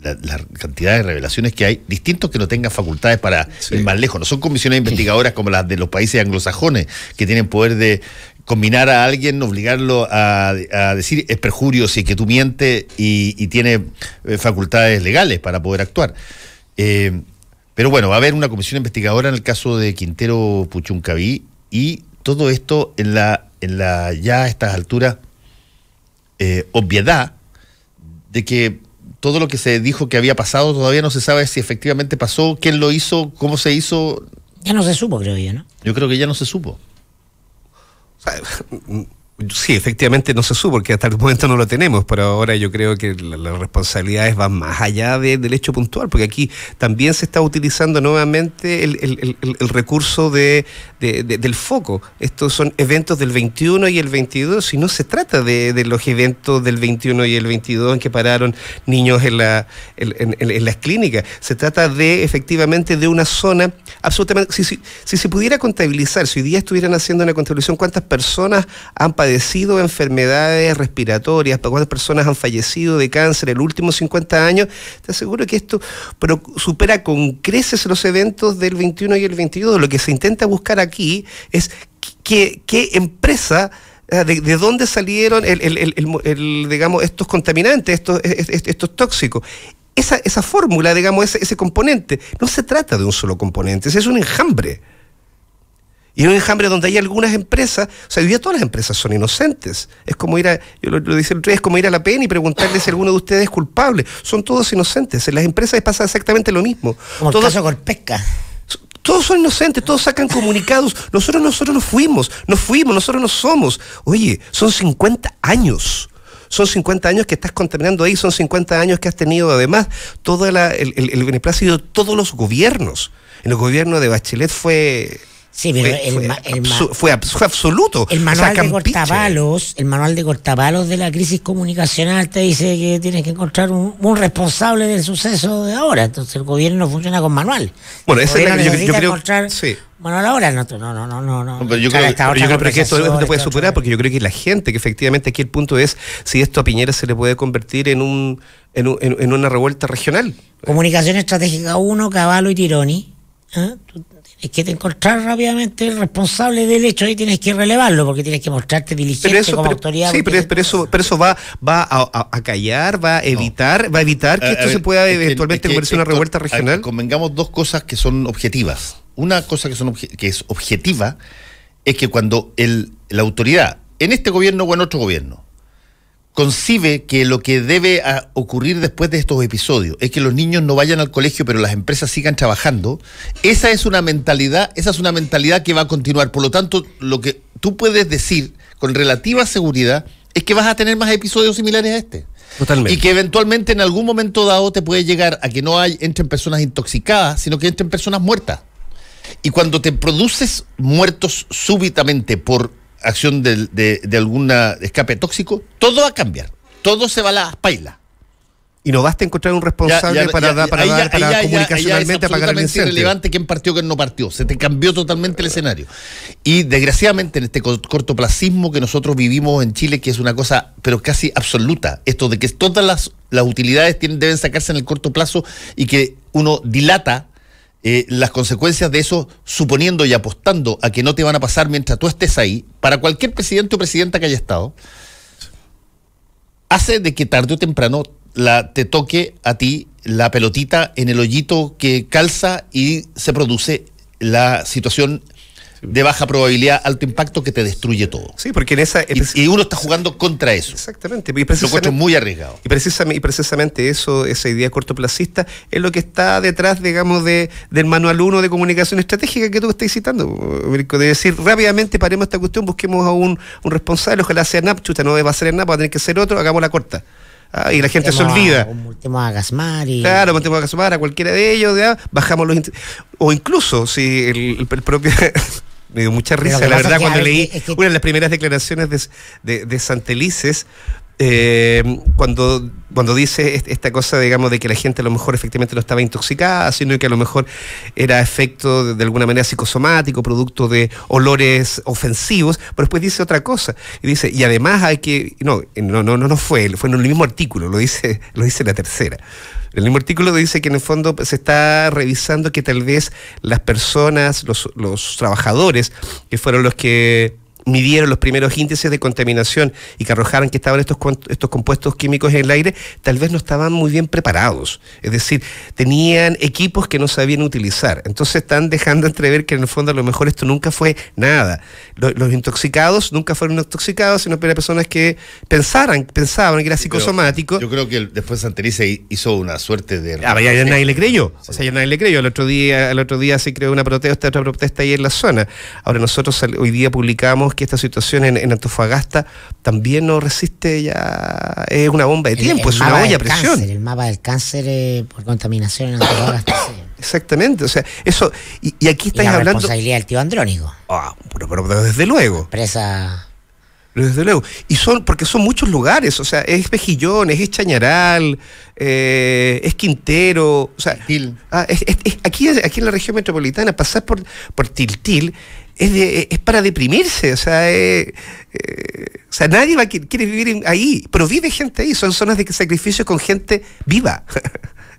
B: la cantidad de revelaciones que hay, distintos que no tengan facultades para ir más lejos. No son comisiones investigadoras como las de los países anglosajones, que tienen poder de combinar a alguien, obligarlo a decir es perjurio si que tú mientes y tiene facultades legales para poder actuar. Pero bueno, va a haber una comisión investigadora en el caso de Quintero Puchuncaví y todo esto en la ya a estas alturas obviedad de que todo lo que se dijo que había pasado todavía no se sabe si efectivamente pasó, quién lo hizo, cómo se hizo.
C: Ya no se supo, creo yo, ¿no?
B: Yo creo que ya no se supo.
D: Sí, efectivamente no se supo, porque hasta el momento no lo tenemos, pero ahora yo creo que las responsabilidades van más allá del hecho puntual, porque aquí también se está utilizando nuevamente el recurso del foco. Estos son eventos del 21 y el 22, y no se trata de los eventos del 21 y el 22 en que pararon niños en las clínicas. Se trata efectivamente de una zona absolutamente... Si se pudiera contabilizar, si hoy día estuvieran haciendo una contabilización, ¿cuántas personas han padecido padecido enfermedades respiratorias, cuántas personas han fallecido de cáncer en los últimos 50 años, te aseguro que esto supera con creces los eventos del 21 y el 22. Lo que se intenta buscar aquí es qué empresa, de dónde salieron digamos, estos contaminantes, estos tóxicos. Esa fórmula, digamos, ese componente, no se trata de un solo componente, es un enjambre. Y un enjambre donde hay algunas empresas, o sea, hoy día todas las empresas son inocentes. Es como yo lo decía el otro día, es como ir a la PN y preguntarle si alguno de ustedes es culpable. Son todos inocentes. En las empresas pasa exactamente lo mismo.
C: Como el caso Corpesca.
D: Todos son inocentes, todos sacan comunicados. Nosotros no fuimos, nosotros no somos. Oye, son 50 años. Son 50 años que estás contaminando ahí, son 50 años que has tenido además todo el beneplácito de todos los gobiernos. En el gobierno de Bachelet fue...
C: Sí, pero
D: fue absoluto.
C: El manual de Cortapalos de la crisis comunicacional te dice que tienes que encontrar un responsable del suceso de ahora. Entonces el gobierno no funciona con manual.
D: Bueno, esa es la que yo creo.
C: Encontrar manual ahora no.
D: Pero yo creo que esto te puede superar, porque yo creo que la gente, que efectivamente aquí el punto es si esto a Piñera se le puede convertir en una revuelta regional.
C: Comunicación Estratégica 1, Cavallo y Tironi. Es que te encontrar rápidamente el responsable del hecho y tienes que relevarlo, porque tienes que mostrarte diligente como autoridad.
D: Sí, pero eso va a callar, va a evitar que esto se pueda eventualmente convertir en una revuelta regional.
B: Convengamos dos cosas que son objetivas. Una cosa que es objetiva es que cuando la autoridad, en este gobierno o en otro gobierno, concibe que lo que debe ocurrir después de estos episodios es que los niños no vayan al colegio pero las empresas sigan trabajando, esa es una mentalidad que va a continuar. Por lo tanto, lo que tú puedes decir con relativa seguridad es que vas a tener más episodios similares a este.
D: Totalmente.
B: Y que eventualmente en algún momento dado te puede llegar a que no entren personas intoxicadas, sino que entren personas muertas. Y cuando te produces muertos súbitamente por acción de algún escape tóxico, todo va a cambiar, todo se va a la paila.
D: Y no basta encontrar un responsable para comunicacionalmente apagar el incendio. Es
B: irrelevante quién partió, quién no partió, se te cambió totalmente el escenario. Y desgraciadamente en este cortoplacismo que nosotros vivimos en Chile, que es una cosa pero casi absoluta, esto de que todas las utilidades deben sacarse en el corto plazo y que uno dilata las consecuencias de eso, suponiendo y apostando a que no te van a pasar mientras tú estés ahí, para cualquier presidente o presidenta que haya estado, hace de que tarde o temprano te toque a ti la pelotita en el hoyito que calza y se produce la situación de baja probabilidad, alto impacto, que te destruye todo.
D: Sí, porque en esa...
B: Y uno está jugando contra eso.
D: Exactamente.
B: Lo encuentro muy arriesgado.
D: Y precisamente eso, esa idea cortoplacista, es lo que está detrás, digamos, del manual 1 de comunicación estratégica que tú estás citando, Mirko, de decir, rápidamente paremos esta cuestión, busquemos a un responsable, ojalá sea NAP, chuta, no va a ser el NAP, va a tener que ser otro, hagamos la corta. Y la gente se olvida.
C: Multemos a Gasmar y...
D: Claro, multemos a Gasmar, a cualquiera de ellos, ¿ya? Bajamos o incluso, si el propio... Me dio mucha risa, la verdad, cuando leí una de las primeras declaraciones de Santelices, cuando dice esta cosa, digamos, de que la gente a lo mejor efectivamente no estaba intoxicada, sino que a lo mejor era efecto de alguna manera psicosomático, producto de olores ofensivos, pero después dice otra cosa, y dice, y además hay que... No fue en el mismo artículo, lo dice la tercera. El mismo artículo dice que en el fondo se está revisando que tal vez las personas, los trabajadores, que fueron los que midieron los primeros índices de contaminación y que arrojaron que estaban estos compuestos químicos en el aire, tal vez no estaban muy bien preparados. Es decir, tenían equipos que no sabían utilizar. Entonces están dejando entrever que en el fondo a lo mejor esto nunca fue nada. Los intoxicados nunca fueron intoxicados, sino que eran personas que pensaban que era psicosomático.
B: Yo creo que después Santelices hizo una suerte de...
D: ya nadie le creyó. Sí. O sea, ya nadie le creyó. El otro día se creó otra protesta ahí en la zona. Ahora nosotros hoy día publicamos que esta situación en Antofagasta también no resiste ya, es una bomba de tiempo, es una olla a presión.
C: El mapa del cáncer por contaminación en Antofagasta. Sí.
D: Exactamente, o sea, eso, y aquí estáis hablando...
C: La responsabilidad del tío Andrónico.
D: Pero desde luego.
C: Empresa...
D: Desde luego. Porque son muchos lugares, o sea, es Mejillones, es Chañaral, es Quintero, o sea, aquí en la región metropolitana, pasar por Tiltil, es para deprimirse, o sea, nadie quiere vivir ahí, pero vive gente ahí, son zonas de sacrificio con gente viva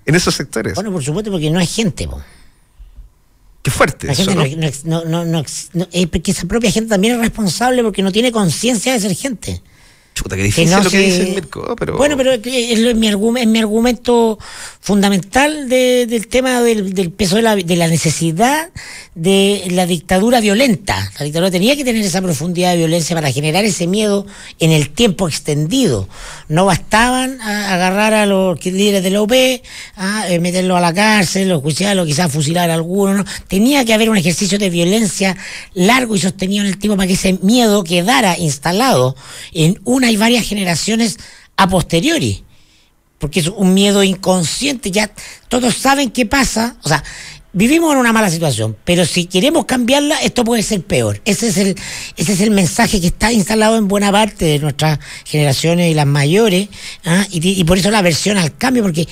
D: en esos sectores.
C: Bueno, por supuesto, porque no hay gente, po.
D: Qué fuerte.
C: La gente es porque esa propia gente también es responsable porque no tiene conciencia de ser gente.
D: Chuta, qué difícil lo que dice el Mirko, pero...
C: Bueno, pero es mi argumento fundamental del tema del peso de la necesidad de la dictadura violenta. La dictadura tenía que tener esa profundidad de violencia para generar ese miedo en el tiempo extendido. No bastaban a agarrar a los líderes de la OP, a meterlos a la cárcel, los juiciarlos, quizás fusilar a algunos. ¿No? Tenía que haber un ejercicio de violencia largo y sostenido en el tiempo para que ese miedo quedara instalado en hay varias generaciones a posteriori, porque es un miedo inconsciente, ya todos saben qué pasa, o sea, vivimos en una mala situación, pero si queremos cambiarla, esto puede ser peor. Ese es el mensaje que está instalado en buena parte de nuestras generaciones y las mayores, y por eso la aversión al cambio, porque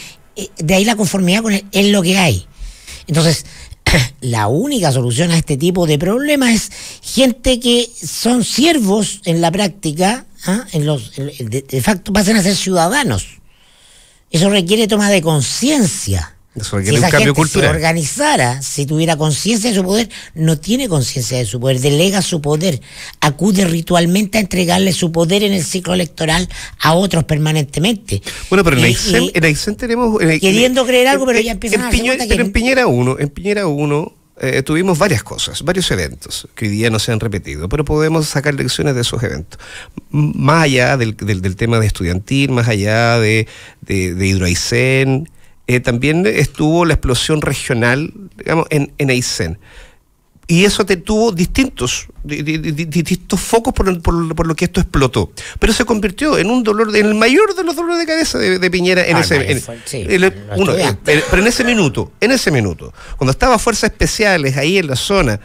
C: de ahí la conformidad con es lo que hay. Entonces, la única solución a este tipo de problemas es gente que son siervos en la práctica, de facto pasen a ser ciudadanos. Eso requiere toma de conciencia.
D: Eso requiere un cambio cultural.
C: Si organizara, si tuviera conciencia de su poder, no tiene conciencia de su poder, delega su poder, acude ritualmente a entregarle su poder en el ciclo electoral a otros permanentemente.
D: Bueno, pero en Aysén tenemos...
C: queriendo creer algo, pero ya empiezan a
D: pero en Piñera 1 tuvimos varias cosas, varios eventos que hoy día no se han repetido, pero podemos sacar lecciones de esos eventos. Más allá del tema de estudiantil, más allá de Hidroaysén, también estuvo la explosión regional, digamos, en Aysén. Y eso tuvo distintos focos por lo que esto explotó. Pero se convirtió en un dolor, en el mayor de los dolores de cabeza de Piñera pero en ese minuto, cuando estaban fuerzas especiales ahí en la zona,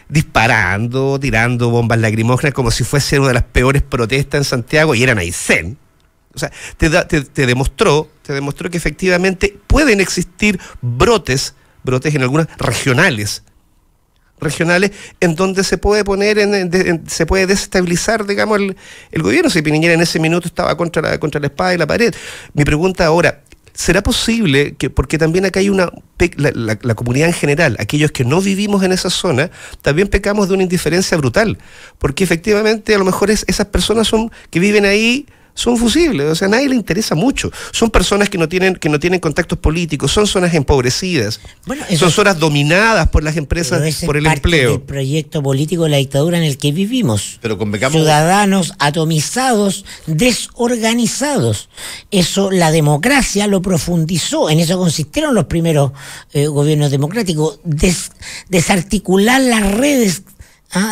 D: disparando, tirando bombas lacrimógenas como si fuese una de las peores protestas en Santiago, y eran Aysén. O sea, te demostró que efectivamente pueden existir brotes en algunas regionales en donde se puede poner se puede desestabilizar, digamos, el gobierno. Si Piñera en ese minuto estaba contra la espada y la pared. Mi pregunta ahora, ¿será posible que, porque también acá hay la comunidad en general, aquellos que no vivimos en esa zona, también pecamos de una indiferencia brutal? Porque efectivamente a lo mejor esas personas que viven ahí son fusibles, o sea, a nadie le interesa mucho. Son personas que no tienen contactos políticos, son zonas empobrecidas, son zonas dominadas por las empresas, por el empleo.
C: El proyecto político de la dictadura en el que vivimos.
B: Pero convengamos...
C: Ciudadanos atomizados, desorganizados. Eso la democracia lo profundizó, en eso consistieron los primeros gobiernos democráticos, desarticular las redes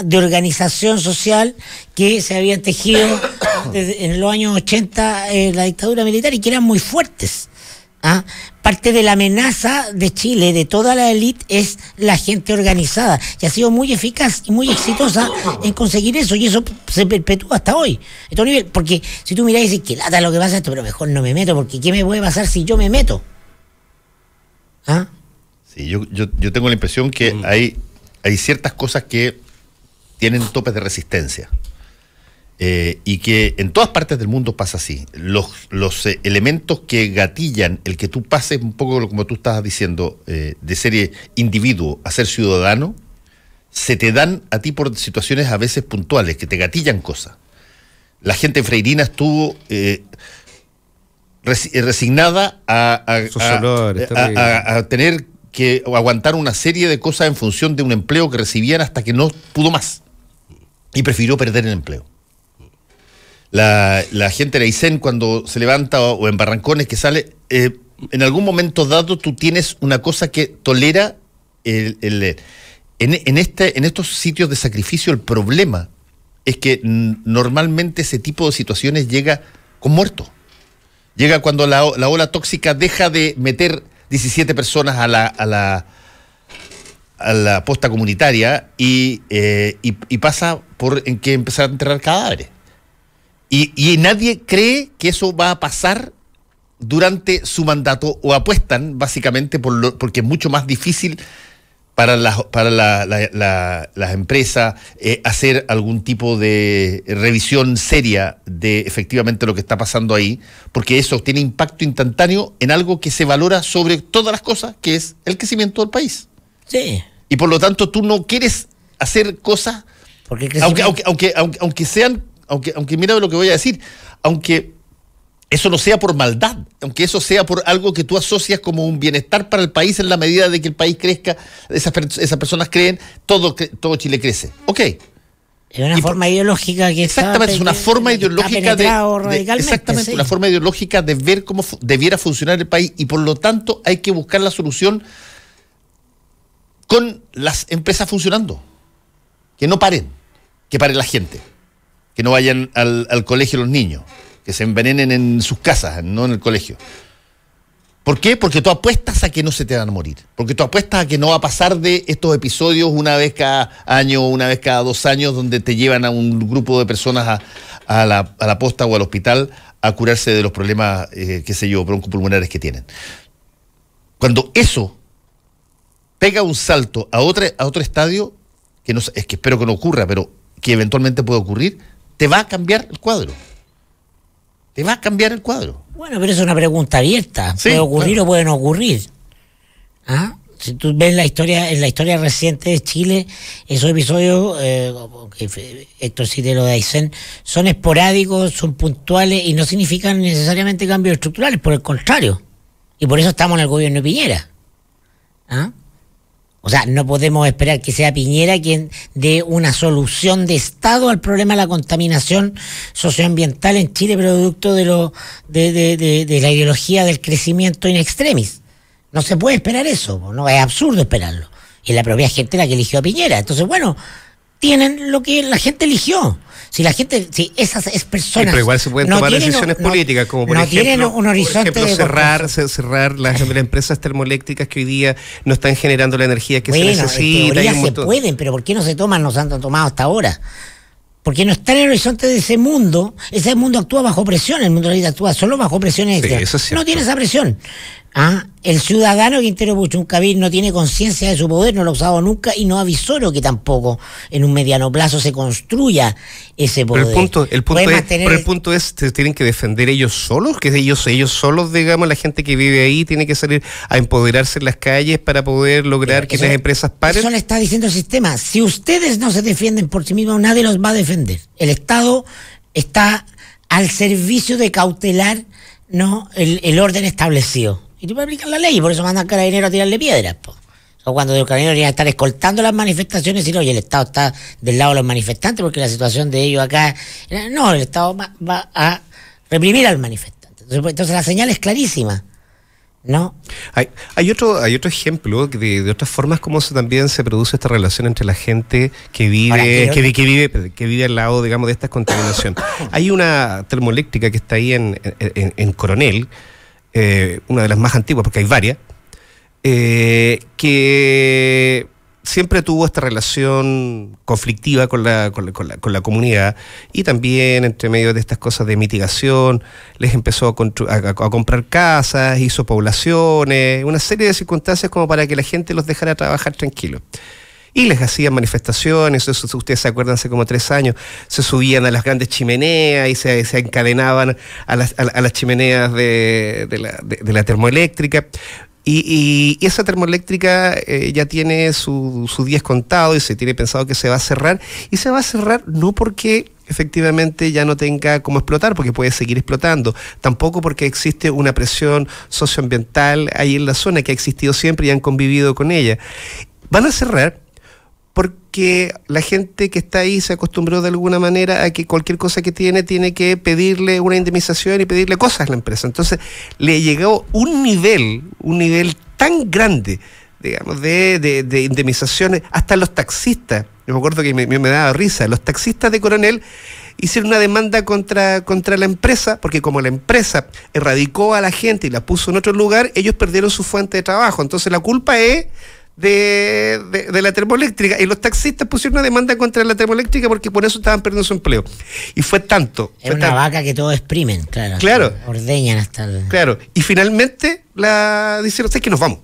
C: de organización social que se habían tejido en los años 80 la dictadura militar y que eran muy fuertes. Parte de la amenaza de Chile, de toda la élite, es la gente organizada, y ha sido muy eficaz y muy exitosa en conseguir eso, y eso se perpetúa hasta hoy, a todo nivel, porque si tú mirás y dices que lata lo que pasa esto, pero mejor no me meto, porque ¿qué me puede pasar si yo me meto?
B: Sí, yo tengo la impresión que hay ciertas cosas que tienen topes de resistencia, y que en todas partes del mundo pasa así. Los elementos que gatillan el que tú pases un poco como tú estabas diciendo, de ser individuo a ser ciudadano, se te dan a ti por situaciones a veces puntuales que te gatillan cosas. La gente en Freirina estuvo resignada a tener que aguantar una serie de cosas en función de un empleo que recibían hasta que no pudo más y prefirió perder el empleo. La gente de Aysén, cuando se levanta, o en Barrancones que sale, en algún momento dado tú tienes una cosa que tolera en estos sitios de sacrificio. El problema es que normalmente ese tipo de situaciones llega con muertos. Llega cuando la ola tóxica deja de meter 17 personas a la posta comunitaria y pasa en que empezar a enterrar cadáveres. Y nadie cree que eso va a pasar durante su mandato, o apuestan básicamente porque es mucho más difícil para las empresas, hacer algún tipo de revisión seria de efectivamente lo que está pasando ahí, porque eso tiene impacto instantáneo en algo que se valora sobre todas las cosas, que es el crecimiento del país.
C: Sí.
B: Y por lo tanto tú no quieres hacer cosas, porque aunque mira lo que voy a decir, aunque eso no sea por maldad, aunque eso sea por algo que tú asocias como un bienestar para el país en la medida de que el país crezca, esas personas creen, todo Chile crece. Ok.
C: Es una forma ideológica que
B: exactamente, es una forma ideológica
C: radicalmente,
B: una forma ideológica de ver cómo debiera funcionar el país, y por lo tanto hay que buscar la solución con las empresas funcionando. Que no paren, que pare la gente, que no vayan al colegio los niños, que se envenenen en sus casas, no en el colegio. ¿Por qué? Porque tú apuestas a que no se te van a morir. Porque tú apuestas a que no va a pasar de estos episodios una vez cada año, una vez cada 2 años, donde te llevan a un grupo de personas a la posta o al hospital a curarse de los problemas, broncopulmonares que tienen. Cuando eso pega un salto a otro estadio, que espero que no ocurra, pero que eventualmente puede ocurrir, te va a cambiar el cuadro. Te va a cambiar el cuadro.
C: Bueno, pero es una pregunta abierta. Sí, puede ocurrir o puede no ocurrir. ¿Ah? Si tú ves en la historia reciente de Chile, esos episodios, que Héctor cite lo de Aysén, son esporádicos, son puntuales y no significan necesariamente cambios estructurales, por el contrario. Y por eso estamos en el gobierno de Piñera. ¿Ah? O sea, no podemos esperar que sea Piñera quien dé una solución de Estado al problema de la contaminación socioambiental en Chile, producto de la ideología del crecimiento in extremis. No se puede esperar eso, no, es absurdo esperarlo. Y es la propia gente la que eligió a Piñera. Entonces, bueno, tienen lo que la gente eligió. Si esas personas...
D: Pero igual se pueden tomar decisiones políticas, como por ejemplo,
C: un horizonte
D: cerrar las empresas termoeléctricas que hoy día no están generando la energía que se necesita.
C: En teoría se pueden, pero ¿por qué no se toman? No se han tomado hasta ahora. Porque no está en el horizonte de ese mundo. Ese mundo actúa bajo presión, el mundo ahorita actúa solo bajo presiones externas. No tiene esa presión. El ciudadano Quintero Puchuncaví no tiene conciencia de su poder, no lo ha usado nunca y no avisoro que tampoco en un mediano plazo se construya ese poder.
D: Pero el punto es, ¿se tienen que defender ellos solos? Que ellos solos, digamos, la gente que vive ahí tiene que salir a empoderarse en las calles para poder lograr que las empresas paren.
C: Eso le está diciendo el sistema. Si ustedes no se defienden por sí mismos, nadie los va a defender. El Estado está al servicio de cautelar, ¿no?, el orden establecido. Y tú puedes aplicar la ley, y por eso mandan carabineros a tirarle piedras, po. O cuando los carabineros iban a estar escoltando las manifestaciones, y no, y el Estado está del lado de los manifestantes, porque la situación de ellos acá, no, el Estado va a reprimir al manifestante. Entonces la señal es clarísima, ¿no?
D: Hay otro ejemplo de otras formas como también se produce esta relación entre la gente que vive al lado, digamos, de esta contaminación. Hay una termoeléctrica que está ahí en Coronel, una de las más antiguas, porque hay varias, que siempre tuvo esta relación conflictiva con la comunidad, y también entre medio de estas cosas de mitigación les empezó a comprar casas, hizo poblaciones, una serie de circunstancias como para que la gente los dejara trabajar tranquilos. Y les hacían manifestaciones, eso, ustedes se acuerdan, hace como 3 años, se subían a las grandes chimeneas y se encadenaban a las chimeneas de la termoeléctrica. Y esa termoeléctrica ya tiene sus días contados y se tiene pensado que se va a cerrar. Y se va a cerrar no porque efectivamente ya no tenga cómo explotar, porque puede seguir explotando, tampoco porque existe una presión socioambiental ahí en la zona que ha existido siempre y han convivido con ella. Van a cerrar porque la gente que está ahí se acostumbró de alguna manera a que cualquier cosa que tiene que pedirle una indemnización y pedirle cosas a la empresa. Entonces le llegó un nivel tan grande, digamos, de indemnizaciones, hasta los taxistas. Yo me acuerdo que me daba risa, los taxistas de Coronel hicieron una demanda contra la empresa, porque como la empresa erradicó a la gente y la puso en otro lugar, ellos perdieron su fuente de trabajo. Entonces la culpa es de la termoeléctrica, y los taxistas pusieron una demanda contra la termoeléctrica porque por eso estaban perdiendo su empleo. Y fue tanto.
C: Es una vaca que todos exprimen, claro. Ordeñan hasta el...
D: Claro. Y finalmente dicen, ¿sabes qué? Nos vamos.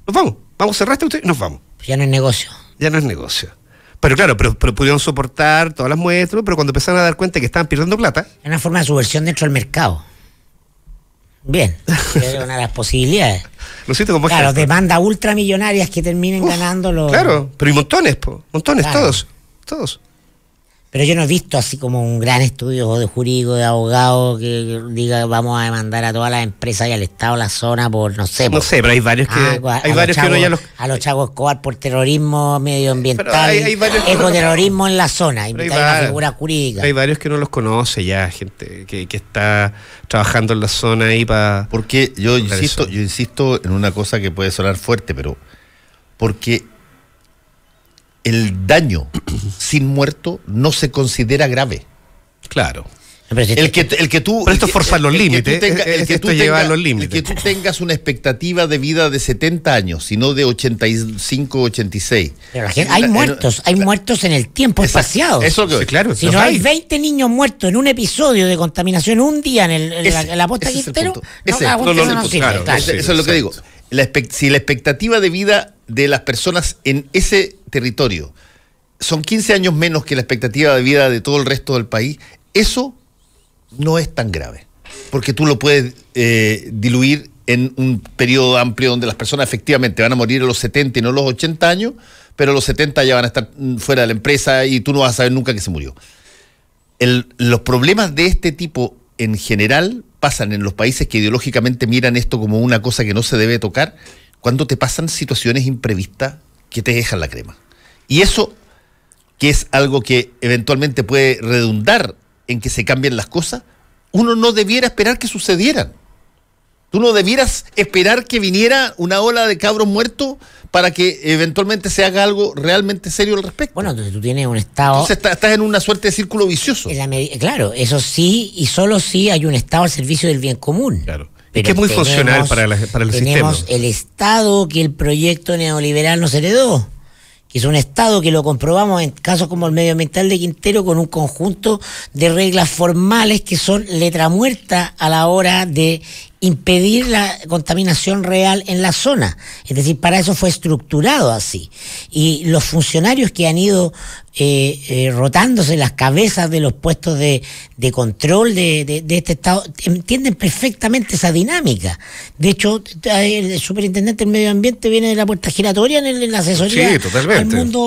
D: Vamos a cerrar esta cuestión y nos vamos.
C: Ya no es negocio.
D: Ya no es negocio. Pero claro, pero pudieron soportar todas las muestras, pero cuando empezaron a dar cuenta que estaban perdiendo plata.
C: Es una forma de subversión dentro del mercado. Bien, es una de las posibilidades.
D: Lo siento como
C: claro,
D: ejemplo.
C: demandas ultramillonarias que terminen ganando los...
D: Claro, pero hay montones, montones,
C: Claro.
D: todos.
C: Pero yo no he visto así como un gran estudio de jurídico, de abogado, que diga vamos a demandar a todas las empresas y al Estado, la zona, por no sé.
D: No sé, pero hay varios que uno ya los...
C: A los Chagos Escobar por terrorismo medioambiental,
D: Pero hay varios que
C: ecoterrorismo en la zona,
D: Pero
C: invitar a una figura jurídica.
D: Hay varios que no los conoce ya, gente que está trabajando en la zona ahí para...
B: Porque yo insisto en una cosa que puede sonar fuerte, pero porque el daño sin muerto no se considera grave.
D: Claro.
B: El que tú...
D: Pero esto es forzar los límites, esto es llevar los límites.
B: El que tú tengas una expectativa de vida de 70 años, sino de 85, 86.
C: Pero hay muertos en el tiempo espaciado.
B: Eso que
D: sí, claro.
C: Si no hay 20 niños muertos en un episodio de contaminación un día en la posta Quintero, no sirve.
B: Eso es lo que digo. Si la expectativa de vida de las personas en ese territorio son 15 años menos que la expectativa de vida de todo el resto del país, eso no es tan grave, porque tú lo puedes diluir en un periodo amplio donde las personas efectivamente van a morir a los 70 y no a los 80 años, pero a los 70 ya van a estar fuera de la empresa y tú no vas a saber nunca que se murió. Los problemas de este tipo en general pasan en los países que ideológicamente miran esto como una cosa que no se debe tocar, cuando te pasan situaciones imprevistas que te dejan la crema. Y eso, que es algo que eventualmente puede redundar en que se cambien las cosas, uno no debiera esperar que sucedieran. Tú no debieras esperar que viniera una ola de cabros muertos para que eventualmente se haga algo realmente serio al respecto.
C: Bueno, tú tienes un Estado...
B: Entonces estás en una suerte de círculo vicioso.
C: Claro, eso sí, y solo sí hay un Estado al servicio del bien común.
D: Claro. Pero que es muy funcional para el sistema.
C: Tenemos el Estado que el proyecto neoliberal nos heredó, que es un Estado que lo comprobamos en casos como el medioambiental de Quintero, con un conjunto de reglas formales que son letra muerta a la hora de impedir la contaminación real en la zona. Es decir, para eso fue estructurado así. Y los funcionarios que han ido rotándose las cabezas de los puestos de control de este Estado entienden perfectamente esa dinámica. De hecho, el superintendente del medio ambiente viene de la puerta giratoria en la asesoría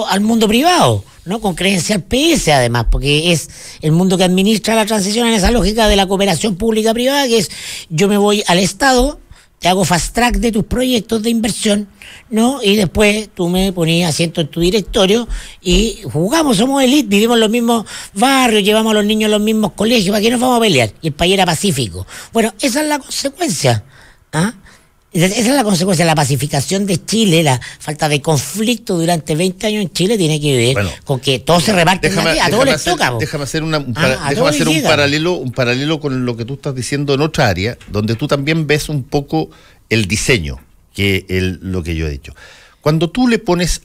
C: al mundo privado, ¿no? Con credencial PS además, porque es el mundo que administra la transición en esa lógica de la cooperación pública-privada, que es: yo me voy al Estado, te hago fast track de tus proyectos de inversión, ¿no? Y después tú me ponías asiento en tu directorio y jugamos, somos elite, vivimos en los mismos barrios, llevamos a los niños a los mismos colegios, ¿para qué nos vamos a pelear? Y el país era pacífico. Bueno, esa es la consecuencia, ¿ah? Esa es la consecuencia. La pacificación de Chile, la falta de conflicto durante 20 años en Chile tiene que ver con que todos se reparten a todos les toca.
B: Déjame hacer un paralelo con lo que tú estás diciendo en otra área, donde tú también ves un poco el diseño, lo que yo he dicho. Cuando tú le pones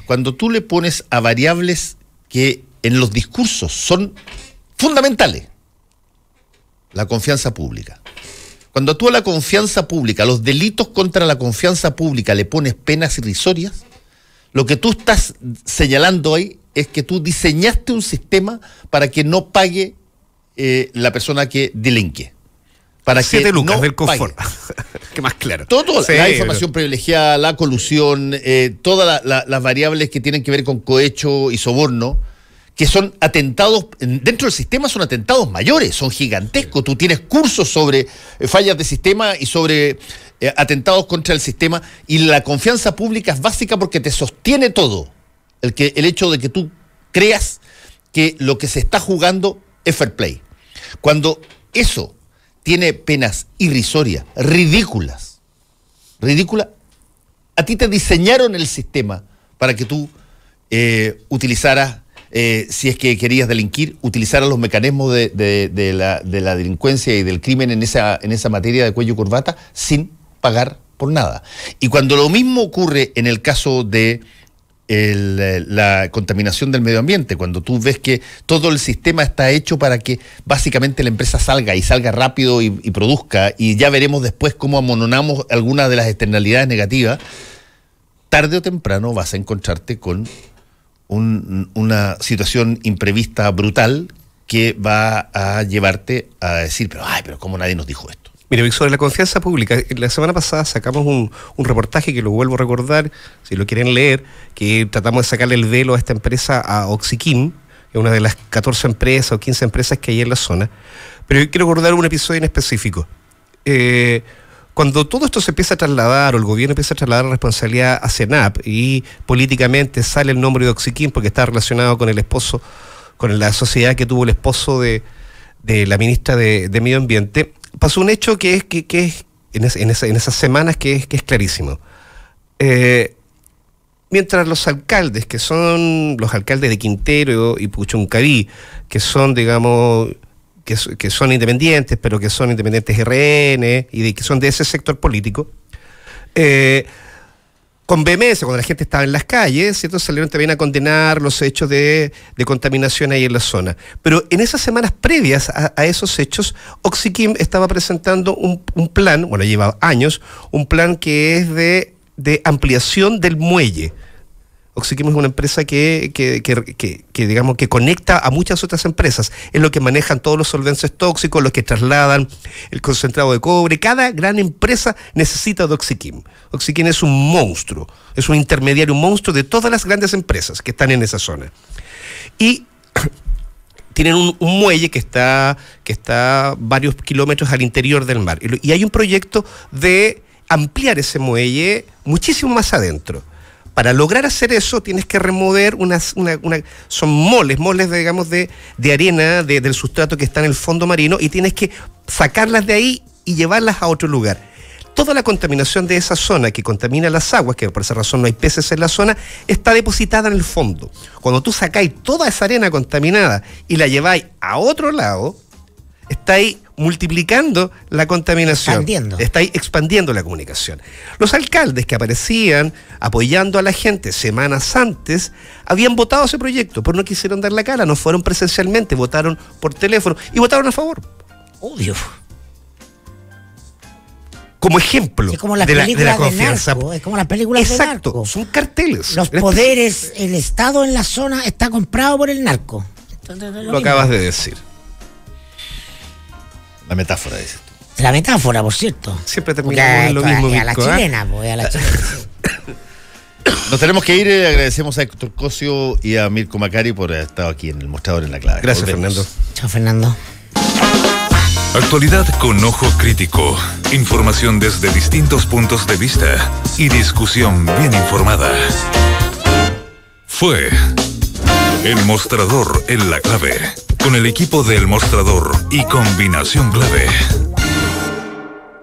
B: cuando tú le pones a variables que en los discursos son fundamentales, la confianza pública. Cuando tú a la confianza pública, a los delitos contra la confianza pública le pones penas irrisorias, lo que tú estás señalando ahí es que tú diseñaste un sistema para que no pague la persona que delinque. Para
D: 7 lucas
B: no
D: del confort. Qué más claro.
B: Todo la información privilegiada, la colusión, todas las variables que tienen que ver con cohecho y soborno, que son atentados, dentro del sistema son atentados mayores, son gigantescos. Tú tienes cursos sobre fallas de sistema y sobre atentados contra el sistema, y la confianza pública es básica porque te sostiene todo. El hecho de que tú creas que lo que se está jugando es fair play. Cuando eso tiene penas irrisorias, ridículas, a ti te diseñaron el sistema para que tú utilizaras, si es que querías delinquir, utilizaras los mecanismos de la delincuencia y del crimen en esa materia de cuello y corbata sin pagar por nada. Y cuando lo mismo ocurre en el caso de la contaminación del medio ambiente, cuando tú ves que todo el sistema está hecho para que básicamente la empresa salga rápido y produzca, y ya veremos después cómo amononamos algunas de las externalidades negativas, tarde o temprano vas a encontrarte con una situación imprevista brutal que va a llevarte a decir, pero ¿cómo nadie nos dijo esto?
D: Mire, sobre la confianza pública, la semana pasada sacamos un reportaje que lo vuelvo a recordar, si lo quieren leer, que tratamos de sacarle el velo a esta empresa, a Oxiquim, que es una de las 14 empresas o 15 empresas que hay en la zona. Pero yo quiero recordar un episodio en específico. Cuando todo esto se empieza a trasladar, o el gobierno empieza a trasladar la responsabilidad a CENAP, y políticamente sale el nombre de Oxiquim porque está relacionado con el esposo, con la sociedad que tuvo el esposo de la ministra de Medio Ambiente, pasó un hecho que es en esas semanas que es clarísimo. Mientras los alcaldes, que son los alcaldes de Quintero y Puchuncaví, que son, digamos, que son independientes, pero que son independientes RN y que son de ese sector político, con vehemencia, cuando la gente estaba en las calles, ¿cierto?, salieron también a condenar los hechos de contaminación ahí en la zona. Pero en esas semanas previas a esos hechos, Oxiquim estaba presentando un plan, bueno, lleva años, un plan que es de ampliación del muelle. Oxiquim es una empresa que digamos que conecta a muchas otras empresas, es lo que manejan todos los solventes tóxicos, los que trasladan el concentrado de cobre. Cada gran empresa necesita de Oxiquim. Oxiquim es un monstruo, es un intermediario, un monstruo de todas las grandes empresas que están en esa zona. Y tienen un muelle que está varios kilómetros al interior del mar. Y hay un proyecto de ampliar ese muelle muchísimo más adentro. Para lograr hacer eso tienes que remover son moles digamos de arena del sustrato que está en el fondo marino, y tienes que sacarlas de ahí y llevarlas a otro lugar. Toda la contaminación de esa zona que contamina las aguas, que por esa razón no hay peces en la zona, está depositada en el fondo. Cuando tú sacáis toda esa arena contaminada y la lleváis a otro lado, estáis multiplicando la contaminación, estáis expandiendo la comunicación. Los alcaldes que aparecían apoyando a la gente semanas antes habían votado ese proyecto, pero no quisieron dar la cara, no fueron presencialmente, votaron por teléfono y votaron a favor.
C: Obvio.
D: Como ejemplo de la confianza.
C: Narco, es como las películas de narco.
D: Exacto, son carteles.
C: Los poderes, el Estado en la zona está comprado por el narco.
D: Lo acabas de decir.
B: La metáfora, dices tú.
C: La metáfora, por cierto.
D: Siempre terminamos en lo mismo.
C: A la chilena, pues, a la chilena.
B: Nos tenemos que ir. Agradecemos a Héctor Cosio y a Mirko Macari por haber estado aquí en el Mostrador en la Clave.
D: Gracias, Fernando.
C: Chao, Fernando.
A: Actualidad con ojo crítico, información desde distintos puntos de vista y discusión bien informada. Fue El Mostrador en la Clave, con el equipo del Mostrador y Combinación Clave.